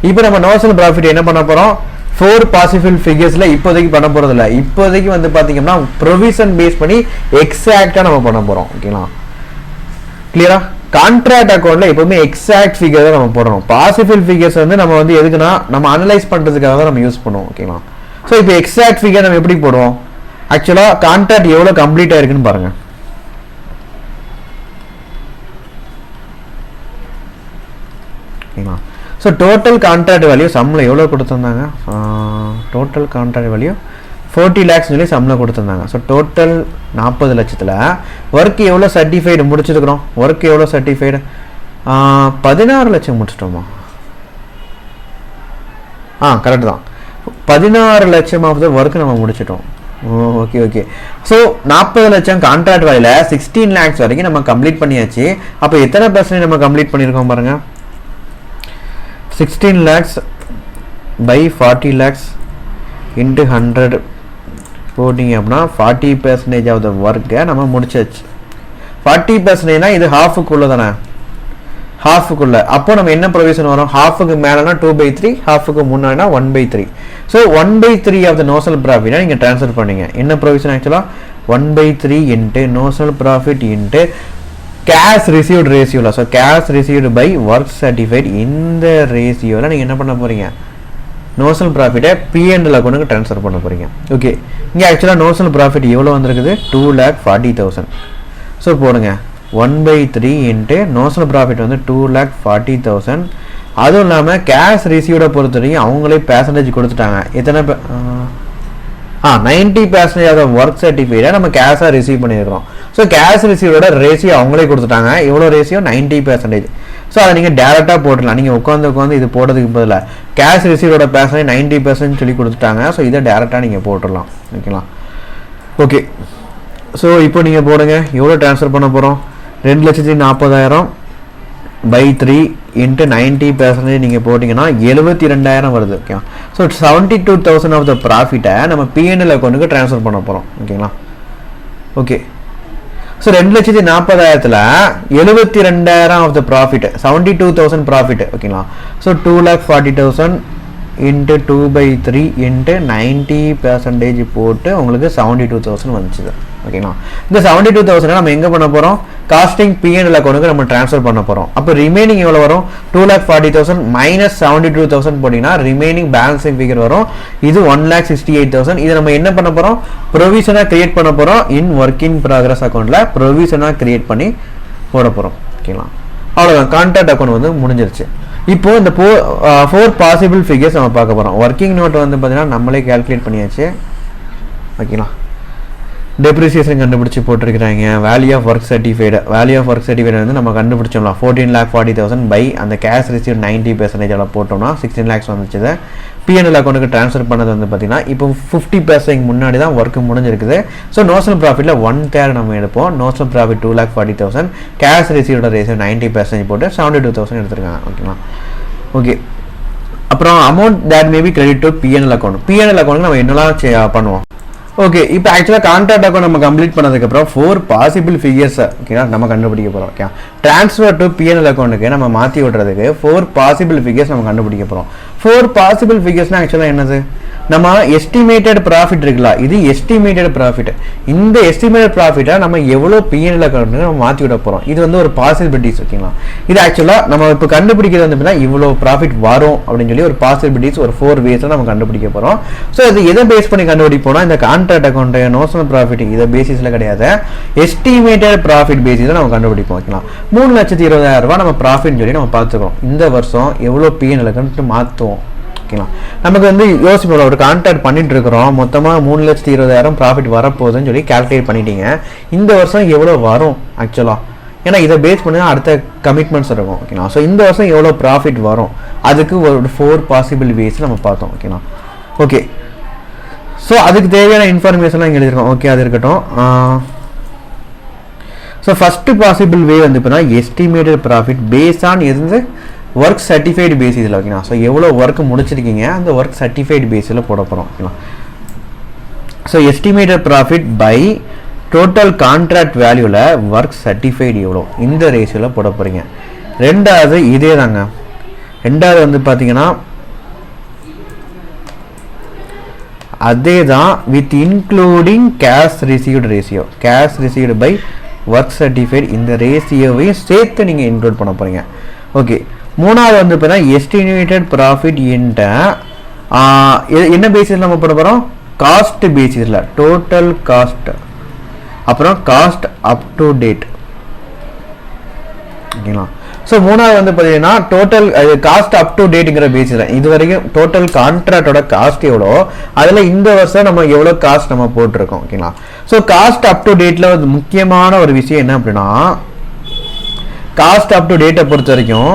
இப்போ நம்ம நோஷனல் ப்ராஃபிட் என்ன பண்ண போகிறோம்? 4 பாசிபிள் ஃபிகர்ஸில் இப்போதைக்கு பண்ண போகிறதில்ல. இப்போதைக்கு வந்து பார்த்தீங்கன்னா ப்ரொவிஷன் பேஸ் பண்ணி எக்ஸாக்டாக நம்ம பண்ண போகிறோம். ஓகேங்களா? கிளியரா? கான்ட்ராக்ட் அக்கௌண்ட்ல எப்பவுமே எக்ஸாக்ட் ஃபிகர் தான் நம்ம போடுறோம். பாசிபிள் ஃபிகர்ஸ் வந்து நம்ம வந்து எதுக்குன்னா நம்ம அனலைஸ் பண்ணுறதுக்காக தான் நம்ம யூஸ் பண்ணுவோம். ஓகேங்களா? ஸோ இப்போ எக்ஸாக்ட் ஃபிகர் நம்ம எப்படி போடுவோம்? ஆக்சுவலாக கான்ட்ராக்ட் எவ்வளோ கம்ப்ளீட் ஆயிருக்குன்னு பாருங்க. ஓகேங்களா? ஸோ டோட்டல் கான்ட்ராக்ட் வேல்யூ சம்மில் எவ்வளோ கொடுத்துருந்தாங்க? டோட்டல் கான்ட்ராக்ட் வேல்யூ 40 lakhs சொல்லி சம்மில் கொடுத்துருந்தாங்க. ஸோ டோட்டல் 40 லட்சத்தில் ஒர்க் எவ்வளோ சர்டிஃபைடு முடிச்சிருக்கிறோம்? ஒர்க் எவ்வளோ சர்டிஃபைடு? 16 லட்சம் முடிச்சிட்டோமா? கரெக்டு தான். 16 லட்சம் ஆஃப் த ஒர்க் நம்ம முடிச்சிட்டோம். Okay okay. ஸோ 40 லட்சம் கான்ட்ராக்ட் வேலையில் 16 lakhs வரைக்கும் நம்ம கம்ப்ளீட் பண்ணியாச்சு. அப்போ எத்தனை % நம்ம கம்ப்ளீட் பண்ணியிருக்கோம் பாருங்கள். 16 lakhs பை 40 lakhs இன்ட்டு 100 போட்டிங்க அப்படின்னா 40% ஆஃப் த ஒர்க்கை நம்ம முடிச்சாச்சு. 40%னா இது ஹாஃபுக்குள்ளே தானே, ஹாஃபுக்குள்ளே. அப்போ நம்ம என்ன ப்ரொவிஷன் வரும்? ஹாஃபுக்கு மேலேனா 2/3, ஹாஃபுக்கு முன்னாடினா 1/3. ஸோ 1/3 ஆஃப் த நோஷனல் ப்ராஃபிட்டை நீங்கள் ட்ரான்ஸ்ஃபர் பண்ணீங்க. என்ன ப்ரொவிஷன் ஆக்சுவலாக 1/3 into notional profit into cash received ரேஷியோவில். So cash received by work certified, இந்த ரேஷியோவில் நீங்கள் என்ன பண்ண போகிறீங்க? நோஷனல் ப்ராஃபிட்டை பிஎன்எல் அக்கௌண்ட்டுக்கு ட்ரான்ஸ்ஃபர் பண்ண போகிறீங்க. ஓகே. இங்கே ஆக்சுவலாக நோஷனல் ப்ராஃபிட் எவ்வளோ வந்திருக்குது? 2,40,000. ஸோ போடுங்க 1/3 இன்ட்டு நோஷனல் ப்ராஃபிட் வந்து 2,40,000. அதுவும் இல்லாமல் கேஷ் ரிசீவ்டை பொறுத்த வரைக்கும் அவங்களே பெர்சன்டேஜ் கொடுத்துட்டாங்க. எத்தனை 90% ஆஃப் த ஒர்க் சர்டிஃபைடை நம்ம கேஷாக ரிசீவ் பண்ணியிருக்கிறோம். ஸோ கேஷ் ரிசீவோட ரேஷியோ அவங்களே கொடுத்துட்டாங்க. எவ்வளோ ரேஷியோ? 90%. ஸோ அதை நீங்கள் டேரெக்டாக போட்டுடலாம். நீங்கள் உட்காந்து இது போடுறதுக்கு பதிலாக கேஷ் ரிசீவோட பெர்சன்டேஜ் 90% சொல்லி கொடுத்துட்டாங்க. ஸோ இதை டேரெக்டாக நீங்கள் போட்டுடலாம். ஓகேங்களா? ஓகே. ஸோ இப்போ நீங்கள் போடுங்க. எவ்வளோ ட்ரான்ஸ்ஃபர் பண்ண போகிறோம்? 2,40,000 பை 3 இன்ட்டு 90% நீங்கள் போட்டிங்கன்னா 72,000 வருது. ஓகே. ஸோ 72,000 ஆஃப் த ப்ராஃபிட்டை நம்ம பிஎன்எல் அக்கௌண்ட்டுக்கு ட்ரான்ஸ்ஃபர் பண்ண போகிறோம். ஓகேங்களா? ஓகே. ஸோ 2,40,000ல் 72,000 ஆஃப் த ப்ராஃபிட், 72,000 ப்ராஃபிட். ஓகேங்களா? ஸோ 2,40,000 இன்ட்டு 2/3 இன்ட்டு 90% போட்டு உங்களுக்கு 72,000 வந்துச்சு. ஓகேங்களா? இந்த 72,000 நம்ம எங்கே பண்ண போகிறோம்? காஸ்டிங் பிஎன்எல் அக்கௌண்ட்டுக்கு நம்ம ட்ரான்ஸ்ஃபர் பண்ண போகிறோம். அப்போ ரிமைனிங் எவ்வளோ வரும்? 2,40,000 மைனஸ் 72,000 போட்டிங்கன்னா ரிமைனிங் பேலன்சிங் ஃபிகர் வரும். இது 1,68,000. இதை நம்ம என்ன பண்ண போகிறோம்? ப்ரொவிஷனாக கிரியேட் பண்ண போகிறோம். இன் ஒர்க் இன் ப்ராக்ரஸ் அக்கௌண்ட்டில் ப்ரொவிஷனாக கிரியேட் பண்ணி போட போகிறோம். ஓகேங்களா? அவ்வளோதான். கான்ட்ராக்ட் அக்கௌண்ட் வந்து முடிஞ்சிருச்சு. இப்போ இந்த 4 பாசிபிள் ஃபிகர்ஸ் நம்ம பார்க்க போகிறோம். ஒர்க்கிங் நோட் வந்து பார்த்தீங்கன்னா நம்மளே கேல்குலேட் பண்ணியாச்சு. ஓகேங்களா? டெப்ரிசியேஷன் கண்டுபிடிச்சி போட்டிருக்கிறாங்க. வேல்யூ ஆஃப் ஒர்க் சர்டிஃபைடு வந்து நம்ம கண்டுபிடிச்சோம்லாம் 14,40,000 பை அந்த கேஷ் ரிசீவ் 90% போட்டோம்னா 16 lakhs வந்துச்சு. பிஎன்எல் அக்கௌண்ட்டுக்கு ட்ரான்ஸ்ஃபர் பண்ணது வந்து பார்த்தீங்கன்னா இப்போ 50% முன்னாடி தான் ஒர்க் முடிஞ்சிருக்குது. ஸோ நோஷனல் ப்ராஃபிட்டில் 1/3 நம்ம எடுப்போம். நோஷனல் ப்ராஃபிட் 2,40,000, கேஷ் ரிசீவோட ரேஷியோ 90% போட்டு 72,000 எடுத்துருக்காங்க. ஓகேங்களா? ஓகே. அப்புறம் amount that maybe credit to PNL account. PNL அக்கௌண்ட்டுக்கு நம்ம என்னெல்லாம் பண்ணுவோம்? ஓகே. இப்போ ஆக்சுவலாக கான்ட்ராக்ட் அக்கௌண்ட் நம்ம கம்ப்ளீட் பண்ணதுக்கப்புறம் 4 பாசிபிள் ஃபிகர்ஸை ஓகேங்களா நம்ம கண்டுபிடிக்க போகிறோம். ஓகே. ட்ரான்ஸ்ஃபர் டு பிஎன்எல் அக்கௌண்ட்டுக்கு நம்ம மாற்றி விட்றதுக்கு 4 பாசிபிள் ஃபிகர்ஸ் நம்ம கண்டுபிடிக்க போகிறோம். 4 பாசிபிள் ஃபிகர்ஸ்னால் ஆக்சுவலாக என்னது? நம்ம எஸ்டிமேட்டட் ப்ராஃபிட் இருக்குல்ல, இது எஸ்டிமேட்டட் ப்ராஃபிட். இந்த எஸ்டிமேட்டட் ப்ராஃபிட்டை நம்ம எவ்வளோ பிஎன்எல் அக்கௌண்ட் நம்ம மாற்றி விட போகிறோம். இது வந்து ஒரு பாசிபிலிட்டிஸ் ஓகேங்களா. இது ஆக்சுவலாக நம்ம இப்போ கண்டுபிடிக்கிறது வந்து பார்த்தீங்கன்னா இவ்வளோ ப்ராஃபிட் வரும் அப்படின்னு சொல்லி ஒரு பாசிபிலிட்டிஸ் ஒரு 4 வேஸில் நம்ம கண்டுபிடிக்க போகிறோம். ஸோ இது எதை பேஸ் பண்ணி கண்டுபிடிப்போம்னா இந்த கான்ட்ராக்ட் அக்கௌண்ட் நோஷனல் ப்ராஃபிட் இதை பேசிஸில் கிடையாது, எஸ்டிமேட்டட் ப்ராஃபிட் பேசிஸில் நம்ம கண்டுபிடிப்போம் ஓகேங்களா. 3,20,000 ரூபாய் நம்ம ப்ராஃபிட்னு சொல்லி நம்ம பார்த்துக்கிறோம். இந்த வருஷம் எவ்வளோ பிஎன்எல் அக்கௌண்ட் மாற்றுவோம் ஓகேங்களா. நமக்கு வந்து யோசிப்போம், ஒரு கான்ட்ராக்ட் பண்ணிட்டு இருக்கிறோம், மொத்தமாக 3,20,000 ப்ராஃபிட் வரப்போகுதுன்னு சொல்லி கால்குலேட் பண்ணிட்டீங்க. இந்த வருஷம் எவ்வளோ வரும் ஆக்சுவலாக, ஏன்னா இதை பேஸ் பண்ணி தான் அடுத்த கமிட்மெண்ட்ஸ் இருக்கும் ஓகேங்களா. ஸோ இந்த வருஷம் எவ்வளோ ப்ராஃபிட் வரும் அதுக்கு ஒரு 4 பாசிபிள் வேஸ் நம்ம பார்த்தோம் ஓகேங்களா. ஓகே, ஸோ அதுக்கு தேவையான இன்ஃபர்மேஷன்லாம் இங்கே எழுதிருக்கோம். ஓகே, அது இருக்கட்டும். ஸோ ஃபஸ்ட்டு பாசிபிள் வே வந்து இப்போ எஸ்டிமேட்டட் ப்ராஃபிட் பேஸ் ஆன் எது ஒர்க் சர்டிஃபைடு பேசிஸில் ஓகேங்களா. ஸோ எவ்வளோ ஒர்க் முடிச்சிருக்கீங்க அந்த ஒர்க் சர்டிஃபைடு பேஸில் போட போகிறோம் ஓகேங்களா. So estimated profit by total contract வேல்யூவில் ஒர்க் சர்டிஃபைடு எவ்வளோ இந்த ரேஷியோவில் போட போகிறீங்க. ரெண்டாவது இதே தாங்க, ரெண்டாவது வந்து பார்த்தீங்கன்னா அதே தான் with including cash received ratio, cash received by work certified இந்த ரேஷியோவையும் சேர்த்து நீங்கள் இன்க்ளூட் பண்ண போகிறீங்க. ஓகே, மூணாவது வந்து பார்த்தீங்கன்னா எஸ்டிமேட்டட் ப்ராஃபிட் என்ன பேசிஸில் நம்ம போட போகிறோம், காஸ்ட் பேசிஸில் டோட்டல் காஸ்ட், அப்புறம் காஸ்ட் அப் டு டேட் ஓகேங்களா. ஸோ மூணாவது வந்து பார்த்தீங்கன்னா டோட்டல் காஸ்ட் அப் டு டேட்டுங்கிற பேசிஸில் இது வரைக்கும் டோட்டல் கான்ட்ராக்டோட காஸ்ட் எவ்வளோ அதில் இந்த வருஷம் நம்ம எவ்வளோ காஸ்ட் நம்ம போட்டிருக்கோம் ஓகேங்களா. ஸோ காஸ்ட் அப் டு டேட்டில் ஒரு முக்கியமான ஒரு விஷயம் என்ன அப்படின்னா, காஸ்ட் அப் டு டேட்டை பொறுத்த வரைக்கும்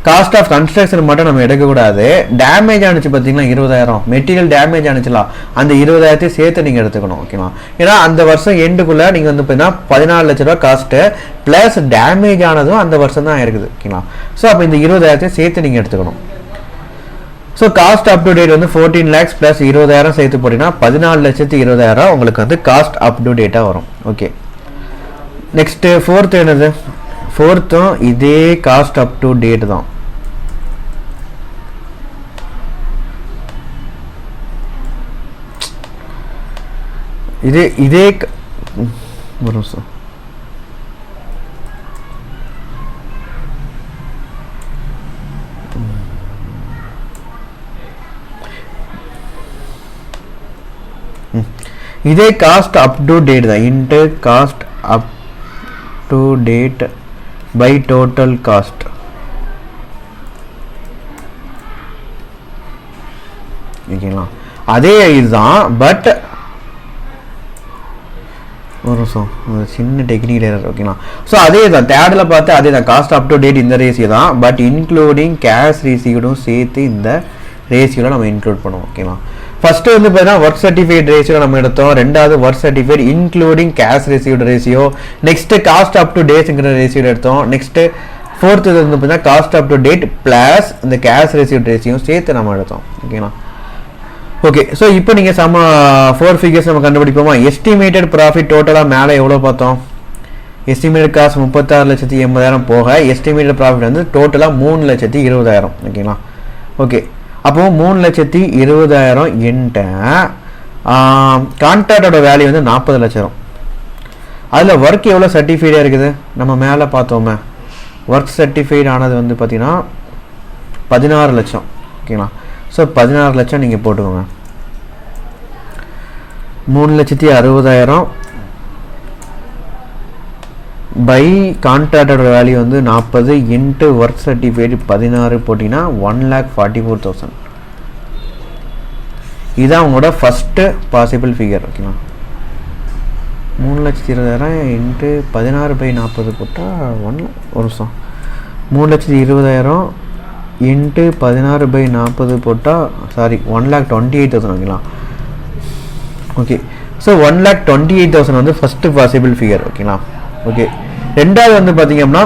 காஸ்ட் ஆஃப் கன்ஸ்ட்ரக்ஷன் மட்டும் நம்ம எடுக்கக்கூடாது. டேமேஜ் ஆனிச்சு பார்த்தீங்கன்னா 20,000 மெட்டீரியல் டேமேஜ் ஆனிச்சுலாம் அந்த 20,000 சேர்த்து நீங்கள் எடுத்துக்கணும் ஓகேவா. ஏன்னா அந்த வருஷம் எண்டுக்குள்ளே நீங்கள் வந்து பார்த்தீங்கன்னா 14 லட்ச ரூபா காஸ்ட்டு ப்ளஸ் டேமேஜ் ஆனதும் அந்த வருஷம் தான் இருக்குது ஓகேங்களா. ஸோ அப்போ இந்த 20,000 சேர்த்து நீங்கள் எடுத்துக்கணும். So cost up to date வந்து 14 lakhs ப்ளஸ் 20,000 சேர்த்து போட்டிங்கன்னா 14,20,000 உங்களுக்கு வந்து காஸ்ட் அப் டு டேட்டாக வரும். ஓகே, நெக்ஸ்ட்டு ஃபோர்த்து என்னது, ஃபோர்த்தும் இதே காஸ்ட் அப் டு டேட் தான். இதே ஒரு நிமிஷம், இதே காஸ்ட் அப் டு டேட் தான், into cost up to date by total cost ஓகேங்களா. அதே இதுதான், பட் ஒரு நிமிஷம் ஒரு சின்ன டெக்னிக்கல் எரர் ஓகேங்களா. ஸோ அதே தான் தேர்டில் பார்த்து அதே தான் காஸ்ட் அப் டு டேட் இந்த ரேஷியோ தான், பட் இன்க்ளூடிங் கேஷ் ரிசீவ்டும் சேர்த்து இந்த ரேஷியோவில் நம்ம இன்க்ளூட் பண்ணுவோம் ஓகேங்களா. ஃபஸ்ட்டு வந்து பார்த்தீங்கன்னா ஒர்க் சர்டிஃபைட் ரேஷியோ நம்ம எடுத்தோம், ரெண்டாவது work certified including cash received ratio, next cost up to டேட்ஸுங்கிற ரேஷியோ எடுத்தோம், நெக்ஸ்ட்டு ஃபோர்த்து வந்து பார்த்தீங்கன்னா cost up to date plus இந்த கேஷ் ரிசீவ்டு ரேஷியோ சேர்த்து நம்ம எடுத்தோம் ஓகேங்களா. ஓகே, ஸோ இப்போ நீங்கள் 4 ஃபிகர்ஸ் நம்ம கண்டுபிடிப்போமா. எஸ்டிமேட்டட் ப்ராஃபிட் டோட்டலாக மேலே எவ்வளோ பார்த்தோம், எஸ்டிமேட்டட் காஸ்ட் 36,80,000 போக எஸ்டிமேட்டட் ப்ராஃபிட் வந்து டோட்டலாக 3,20,000 ஓகேங்களா. ஓகே, அப்போது 3,20,000 என்கிட்ட கான்ட்ராக்டோட வேல்யூ வந்து 40 லட்சம். அதில் ஒர்க் எவ்வளோ சர்டிஃபைடாக இருக்குது நம்ம மேலே பார்த்தோமே, ஒர்க் சர்டிஃபைட் ஆனது வந்து பார்த்திங்கன்னா 16 லட்சம் ஓகேங்களா. ஸோ 16 லட்சம் நீங்கள் போட்டுக்கோங்க. 3,60,000 பை கான்ட்ராக்டோட வேல்யூ வந்து 40 இன்ட்டு ஒர்க் சர்டிஃபைடு 16 போட்டிங்கன்னா 1,44,000. இதுதான் உங்களோட ஃபஸ்ட்டு பாசிபிள் ஃபிகர் ஓகேங்களா. 3,20,000 இன்ட்டு 16/40 போட்டால் ஒரு நிமிஷம் 3,20,000 இன்ட்டு 16/40 போட்டால் 1,28,000 ஓகேங்களா. ஓகே, ஸோ 1,28,000 வந்து ஃபஸ்ட்டு பாசிபிள் ஃபிகர் ஓகேங்களா. ஓகே, ரெண்டாவது வந்து பார்த்தீங்கன்னா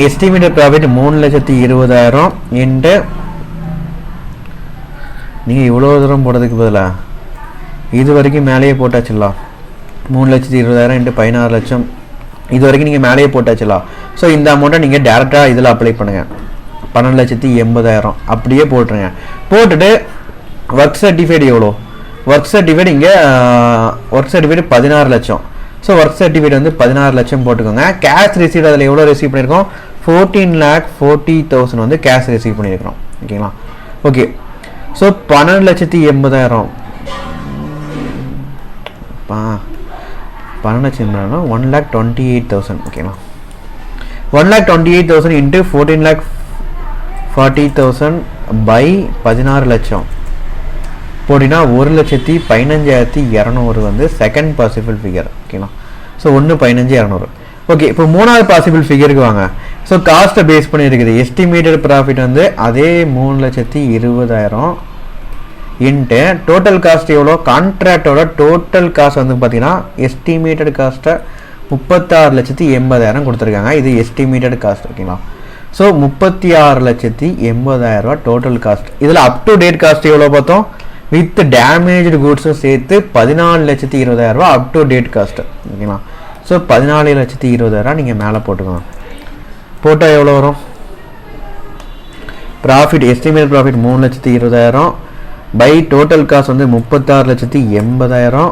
எஸ்டிமேட்டட் ப்ராஃபிட் 3,20,000 இன்ட்டு நீங்கள் இவ்வளோ தூரம் போடுறதுக்கு பதிலாக இது வரைக்கும் மேலேயே போட்டாச்சுலாம். 3,20,000 இன்ட்டு 16 லட்சம் இது வரைக்கும் நீங்கள் மேலேயே போட்டாச்சுலாம். ஸோ இந்த அமௌண்ட்டை நீங்கள் டேரெக்டாக இதில் அப்ளை பண்ணுங்கள். 12,80,000 அப்படியே போட்டுருங்க. போட்டுட்டு ஒர்க் சர்டிஃபைடு எவ்வளோ? ஒர்க் சர்டிஃபைடு இங்கே ஒர்க் சர்டிஃபைடு 16 லட்சம். ஸோ ஒர்க் சர்டிஃபிகேட் வந்து 16 லட்சம் போட்டுக்கோங்க. கேஷ் ரிசீவ் அதில் எவ்வளோ ரிசீவ் பண்ணியிருக்கோம்? 14,40,000 வந்து கேஷ் ரிசீவ் பண்ணியிருக்கிறோம். ஓகேங்களா? ஓகே. ஸோ 12,80,000 12,80,000 1,28,000. ஓகேங்களா? 1,28,000 இன்ட்டு 14,40,000 பை 16 லட்சம் போட்டினா 1,15,200 வந்து செகண்ட் பாசிபிள் ஃபிகர். ஓகேங்களா? ஸோ 1,15,200. ஓகே, இப்போ மூணாவது பாசிபிள் ஃபிகருக்கு வாங்க. ஸோ காஸ்ட்டை பேஸ் பண்ணி இருக்குது. எஸ்டிமேட்டட் ப்ராஃபிட் வந்து அதே 3,20,000 இன்ட்டு டோட்டல் காஸ்ட் எவ்வளோ? கான்ட்ராக்டோட டோட்டல் காஸ்ட் வந்து பார்த்தீங்கன்னா எஸ்டிமேட்டட் காஸ்ட்டை 36,80,000 கொடுத்துருக்காங்க. இது எஸ்டிமேட்டட் காஸ்ட். ஓகேங்களா? So 36,80,000 total cost. இதில் அப் டு டேட் காஸ்ட் எவ்வளோ பார்த்தோம்? வித் டேமேஜ்டு கூட்ஸும் சேர்த்து 14,20,000 அப் டு டேட் காஸ்ட். ஓகேங்களா? ஸோ 14,20,000 நீங்கள் மேலே போட்டுக்கோங்க. போட்டால் எவ்வளோ வரும்? Profit estimate profit 3,20,000 by total cost வந்து 36,80,000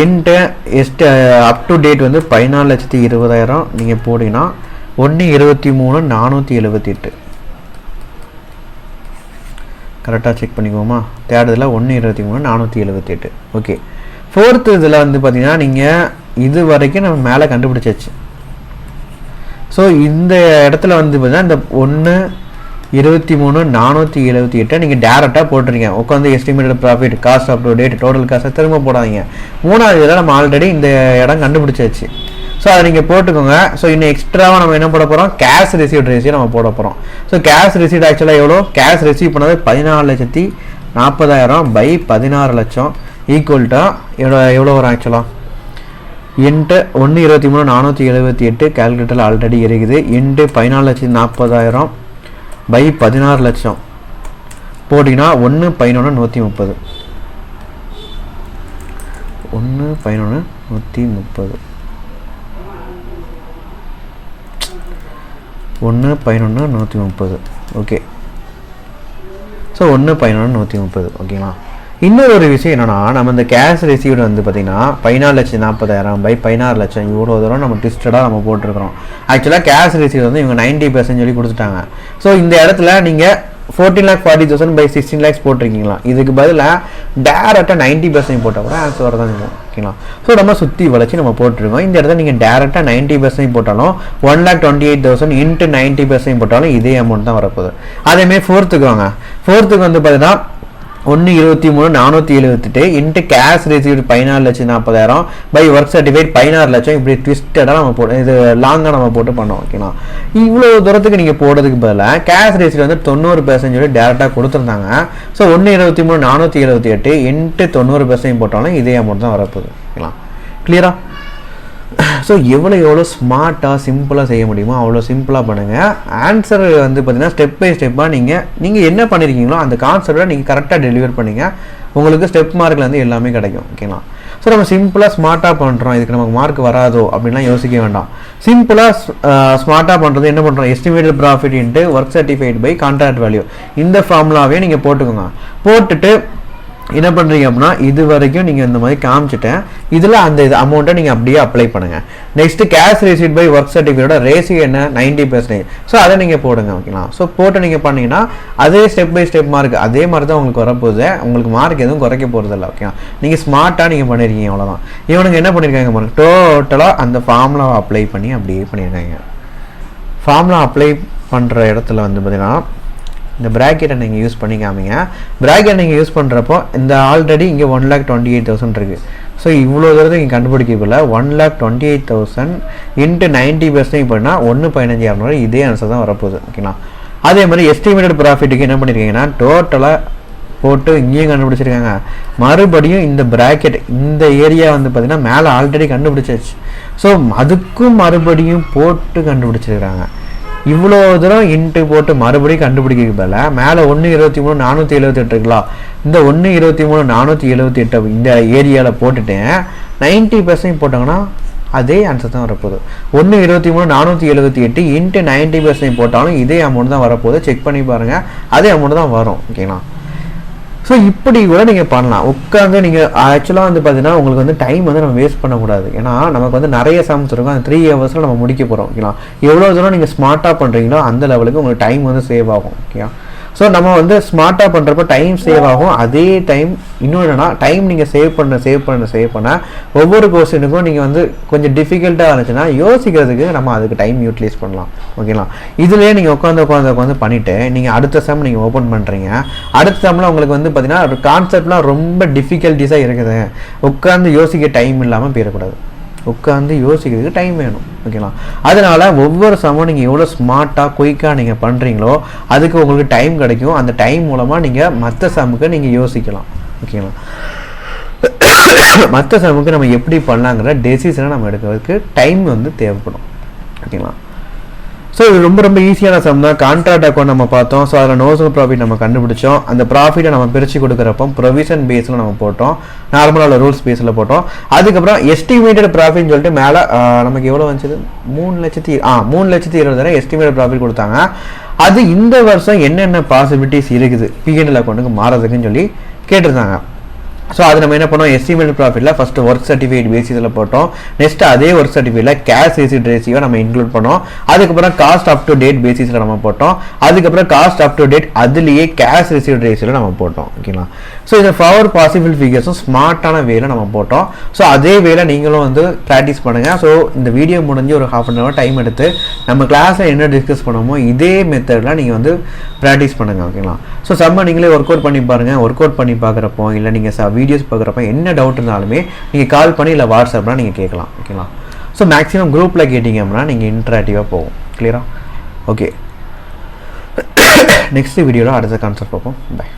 இன்ட்டு அப் டு டேட் வந்து 14,20,000 நீங்கள் போட்டிங்கன்னா 1,23,478. கரெக்டாக செக் பண்ணிக்கோமா? தேர்ட் 1,23,478. ஓகே. ஃபோர்த்து இதில் வந்து பார்த்தீங்கன்னா நீங்கள் இது வரைக்கும் நம்ம மேலே கண்டுபிடிச்சாச்சு. ஸோ இந்த இடத்துல வந்து பார்த்தீங்கன்னா இந்த 1,23,478 நீங்கள் டேரெக்டாக போட்டுருங்க. உட்காந்து estimated profit cost up to date total காஸ்ட்டை திரும்ப போடாதீங்க. மூணாவது இதில் நம்ம ஆல்ரெடி இந்த இடம் கண்டுபிடிச்சாச்சு. ஸோ அதை நீங்கள் போட்டுக்கோங்க. ஸோ இன்னும் எக்ஸ்ட்ராவாக நம்ம என்ன போட போகிறோம்? கேஷ் ரிசீவ்ட் ரேஷியோ நம்ம போட போகிறோம். ஸோ கேஷ் ரிசீவ்ட் ஆக்சுவலாக எவ்வளோ? கேஷ் ரிசீவ் பண்ணது 14,40,000 பை 16 லட்சம் ஈக்குவல் டு எவ்வளோ வரும் ஆக்சுவலாக? இன்ட்டு 1,23,478 கேல்குலேட்டரில் ஆல்ரெடி இருக்குது. இன்ட்டு 14,40,000 பை 16 லட்சம் போட்டிங்கன்னா 1,11,130. 1,11,130 1,11,130. ஓகே. ஸோ 1,11,130. ஓகேங்களா? இன்னொரு ஒரு விஷயம் என்னன்னா, நம்ம இந்த கேஷ் ரிசீவ்டு வந்து பார்த்தீங்கன்னா 14,40,000 பை 16 லட்சம் இவ்வளோ தூரம் நம்ம ட்விஸ்டடாக நம்ம போட்டிருக்கிறோம். ஆக்சுவலாக கேஷ் ரிசீவ் வந்து இவங்க 90% சொல்லி கொடுத்துட்டாங்க. ஸோ இந்த இடத்துல நீங்கள் 14,40,000 பை 16 lakhs போட்டிருக்கீங்களா? இதுக்கு பதிலாக டேரெக்டாக 90% போட்டால் கூட ஆன்சர் வரதான் இருக்கும். ஓகேங்களா? ஸோ நம்ம சுற்றி வளைச்சி நம்ம போட்டிருக்கோம். இந்த இடத்துல நீங்கள் டேரெக்டாக 90% போட்டாலும் 1,28,000 இன்ட்டு 90% போட்டாலும் இதே அமௌண்ட் தான் வரப்போகுது. அதேமாதிரி ஃபோர்த்துக்கு வாங்க. ஃபோர்த்துக்கு வந்து பார்த்தீங்கன்னா 1,23,478 into cash received 14,40,000 by work certificate 16 லட்சம். இப்படி ட்விஸ்டடாக நம்ம இது லாங்காக நம்ம போட்டு பண்ணோம். ஓகேங்களா? இவ்வளோ தூரத்துக்கு நீங்கள் போடுறதுக்கு பதிலாக கேஷ் ரிசீவ் வந்து 90% சொல்லி டேரெக்டாக கொடுத்துருந்தாங்க. ஸோ 1,23,478 இன்ட்டு 90% போட்டாலும் இதே அமௌண்ட் தான் வரப்போகுது. ஓகேங்களா? கிளியரா? ஸோ எவ்வளோ ஸ்மார்ட்டாக சிம்பிளாக செய்ய முடியுமோ அவ்வளோ சிம்பிளாக பண்ணுங்கள். ஆன்சர் வந்து பார்த்தீங்கன்னா ஸ்டெப் பை ஸ்டெப்பாக நீங்கள் என்ன பண்ணியிருக்கீங்களோ அந்த கான்செப்டை நீங்கள் கரெக்டாக டெலிவர் பண்ணிங்க. உங்களுக்கு ஸ்டெப் மார்க்கில் வந்து எல்லாமே கிடைக்கும். ஓகேங்களா? ஸோ நம்ம சிம்பிளாக ஸ்மார்ட்டாக பண்ணுறோம், இதுக்கு நமக்கு மார்க் வராதோ அப்படின்லாம் யோசிக்க வேண்டாம். சிம்பிளாக ஸ்மார்ட்டாக பண்ணுறது என்ன பண்ணுறோம்? Estimated profit into work certified by contract value இந்த ஃபார்முலாவே நீங்கள் போட்டுக்கோங்க. போட்டுட்டு என்ன பண்ணுறீங்க அப்படின்னா இது வரைக்கும் நீங்கள் இந்த மாதிரி காமிச்சிட்டேன். இதில் அந்த இது அமௌண்ட்டை நீங்கள் அப்படியே அப்ளை பண்ணுங்கள். Next cash receipt by work சர்டிஃபிகேட்டோட ரேஷியோ என்ன? 90%. ஸோ அதை நீங்கள் போடுங்க. ஓகேங்களா? ஸோ போட்டு நீங்கள் பண்ணிங்கன்னா அதே ஸ்டெப் பை ஸ்டெப் மார்க் அதே மாதிரி தான் உங்களுக்கு வரப்போகுது. உங்களுக்கு மார்க் எதுவும் குறைக்க போகிறதில்ல. ஓகேங்களா? நீங்கள் ஸ்மார்ட்டாக நீங்கள் பண்ணியிருக்கீங்க, அவ்வளோதான். இவனுக்கு என்ன பண்ணியிருக்காங்க பாருங்க, டோட்டலாக அந்த ஃபார்முலாவை அப்ளை பண்ணி அப்படியே பண்ணியிருக்காங்க. ஃபார்முலா அப்ளை பண்ணுற இடத்துல வந்து பார்த்தீங்கன்னா இந்த ப்ராக்கெட்டை நீங்கள் யூஸ் பண்ணி காமிங்க. ப்ராக்கெட் நீங்கள் யூஸ் பண்ணுறப்போ இந்த ஆல்ரெடி இங்கே 1,28,000 இருக்குது. ஸோ இவ்வளோ தூரத்துக்கு நீங்கள் கண்டுபிடிக்கல. 1,28,000 இன்ட்டு 90% பண்ணால் 1,15,200 இதே ஆன்சர் தான் வரப்போகுது. ஓகேங்களா? அதே மாதிரி எஸ்டிமேட்டட் ப்ராஃபிட்டுக்கு என்ன பண்ணியிருக்கீங்கன்னா டோட்டலாக போட்டு இங்கேயும் கண்டுபிடிச்சிருக்காங்க. மறுபடியும் இந்த ப்ராக்கெட் இந்த ஏரியா வந்து பார்த்தீங்கன்னா மேலே ஆல்ரெடி கண்டுபிடிச்சாச்சு. ஸோ அதுக்கும் மறுபடியும் போட்டு கண்டுபிடிச்சிருக்காங்க. இவ்வளோ தூரம் இன்ட்டு போட்டு மறுபடியும் கண்டுபிடிக்க பதில மேலே 1,23,478 இருக்குங்களா? இந்த 1,23,478 இந்த ஏரியாவில் போட்டுட்டேன் 90% போட்டாங்கன்னா அதே ஆன்சர் தான் வரப்போகுது. 1,23,478 இன்ட்டு 90% போட்டாலும் இதே அமௌண்ட் தான் வரப்போகுது. செக் பண்ணி பாருங்கள், அதே அமௌண்ட் தான் வரும். ஓகேங்களா? ஸோ இப்படி கூட நீங்கள் பண்ணலாம். உட்காந்து நீங்கள் ஆக்சுவலாக வந்து பார்த்தீங்கன்னா உங்களுக்கு வந்து டைம் வந்து நம்ம வேஸ்ட் பண்ணக்கூடாது. ஏன்னா நமக்கு வந்து நிறைய சம்ஸ் இருக்கும், அந்த 3 ஹவர்ஸில் நம்ம முடிக்க போகிறோம். ஓகேங்களா, எவ்வளோ தூரம் நீங்கள் ஸ்மார்ட்டாக பண்ணுறீங்களோ அந்த லெவலுக்கு உங்களுக்கு டைம் வந்து சேவ் ஆகும். ஓகே, ஸோ நம்ம வந்து ஸ்மார்ட்டாக பண்ணுறப்ப டைம் சேவ் ஆகும். அதே டைம் இன்னும் என்னென்னா டைம் நீங்கள் சேவ் பண்ண ஒவ்வொரு கொஸ்டினுக்கும் நீங்கள் வந்து கொஞ்சம் டிஃபிகல்ட்டாக இருந்துச்சுன்னா யோசிக்கிறதுக்கு நம்ம அதுக்கு டைம் யூட்டிலைஸ் பண்ணலாம். ஓகேங்களா, இதுலேயே நீங்கள் உட்காந்து பண்ணிவிட்டு நீங்கள் அடுத்த செம் நீங்கள் ஓப்பன் பண்ணுறீங்க. அடுத்த செம்மில் உங்களுக்கு வந்து பார்த்தீங்கன்னா ஒரு கான்செப்ட்லாம் ரொம்ப டிஃபிகல்ட்டிஸாக இருக்குது, உட்காந்து யோசிக்க டைம் இல்லாமல் போயிடக்கூடாது. உட்காந்து யோசிக்கிறதுக்கு டைம் வேணும். ஓகேங்களா, அதனால ஒவ்வொரு சமம் நீங்கள் எவ்வளோ ஸ்மார்ட்டாக குயிக்காக நீங்கள் பண்ணுறீங்களோ அதுக்கு உங்களுக்கு டைம் கிடைக்கும். அந்த டைம் மூலமாக நீங்கள் மற்ற சமுக்கு நீங்கள் யோசிக்கலாம். ஓகேங்களா, மற்ற சமுக்கு நம்ம எப்படி பண்ணலாங்கிற டெசிஷனை நம்ம எடுக்கிறதுக்கு டைம் வந்து தேவைப்படும். ஓகேங்களா, ஸோ இது ரொம்ப ரொம்ப ஈஸியான சம் தான். கான்ட்ராக்ட் அக்கௌண்ட் நம்ம பார்த்தோம். ஸோ அதில் நோசல் ப்ராஃபிட் நம்ம கண்டுபிடிச்சோம். அந்த ப்ராஃபிட்டை நம்ம பிரித்து கொடுக்குறப்போ ப்ரொவிஷன் பேஸில் நம்ம போட்டோம், நார்மலாக ரூல்ஸ் பேஸில் போட்டோம். அதுக்கப்புறம் எஸ்டிமேட்டட் ப்ராஃபிட்னு சொல்லிட்டு மேலே நமக்கு எவ்வளோ வந்துச்சு, 3,20,000 எஸ்டிமேட்டட் ப்ராஃபிட் கொடுத்தாங்க. அது இந்த வருஷம் என்னென்ன பாசிபிலிட்டிஸ் இருக்குது பிஎன்எல் அக்கௌண்ட்டுக்கு மாறதுக்குன்னு சொல்லி கேட்டிருந்தாங்க. ஸோ அது நம்ம என்ன பண்ணோம், எஸ்டிமேட் ப்ராஃபிட்டில் ஃபஸ்ட்டு ஒர்க் சர்டிஃபிகேட் பேசிஸில் போட்டோம். நெக்ஸ்ட் அதே ஒர்க் சர்டிஃபிகேட்டில் கேஷ் ரிசீட் ரேஷியோ நம்ம இன்க்ளூட் பண்ணோம். அதுக்கப்புறம் காஸ்ட் அப் டு டேட் பேசிஸில் நம்ம போட்டோம். அதுக்கப்புறம் காஸ்ட் அப் டு டேட் அதுலேயே கேஷ் ரிசீட் ரேஷியோவில் நம்ம போட்டோம். ஓகேங்களா, ஸோ இந்த 4 பாசிபிள் ஃபிகர்ஸும் ஸ்மார்ட்டான வேல நம்ம போட்டோம். ஸோ அதே வேலை நீங்களும் வந்து ப்ராக்டிஸ் பண்ணுங்கள். ஸோ இந்த வீடியோ முடிஞ்சு ஒரு ½ அன் ஹவர் டைம் எடுத்து நம்ம கிளாஸில் என்ன டிஸ்கஸ் பண்ணுமோ இதே மெத்தடில் நீங்கள் வந்து ப்ராக்டிஸ் பண்ணுங்கள். ஓகேங்களா, ஸோ செம்ம நீங்களே ஒர்க் அவுட் பண்ணி பாருங்கள். ஒர்க் அவுட் பண்ணி பார்க்குறப்போ இல்லை நீங்கள் வீடியோஸ் பார்க்குறப்ப என்ன டவுட் இருந்தாலுமே நீங்கள் கால் பண்ணி இல்லை வாட்ஸ்அப்லாம் நீங்கள் கேட்கலாம். ஓகேங்களா, ஸோ மேக்ஸிமம் குரூப்பில் கேட்டிங்க அப்படின்னா நீங்கள் இன்ட்ராக்டிவாக போகும். கிளியரா? ஓகே, நெக்ஸ்ட் வீடியோவில் அடுத்த கான்செப்ட் பார்ப்போம். பை.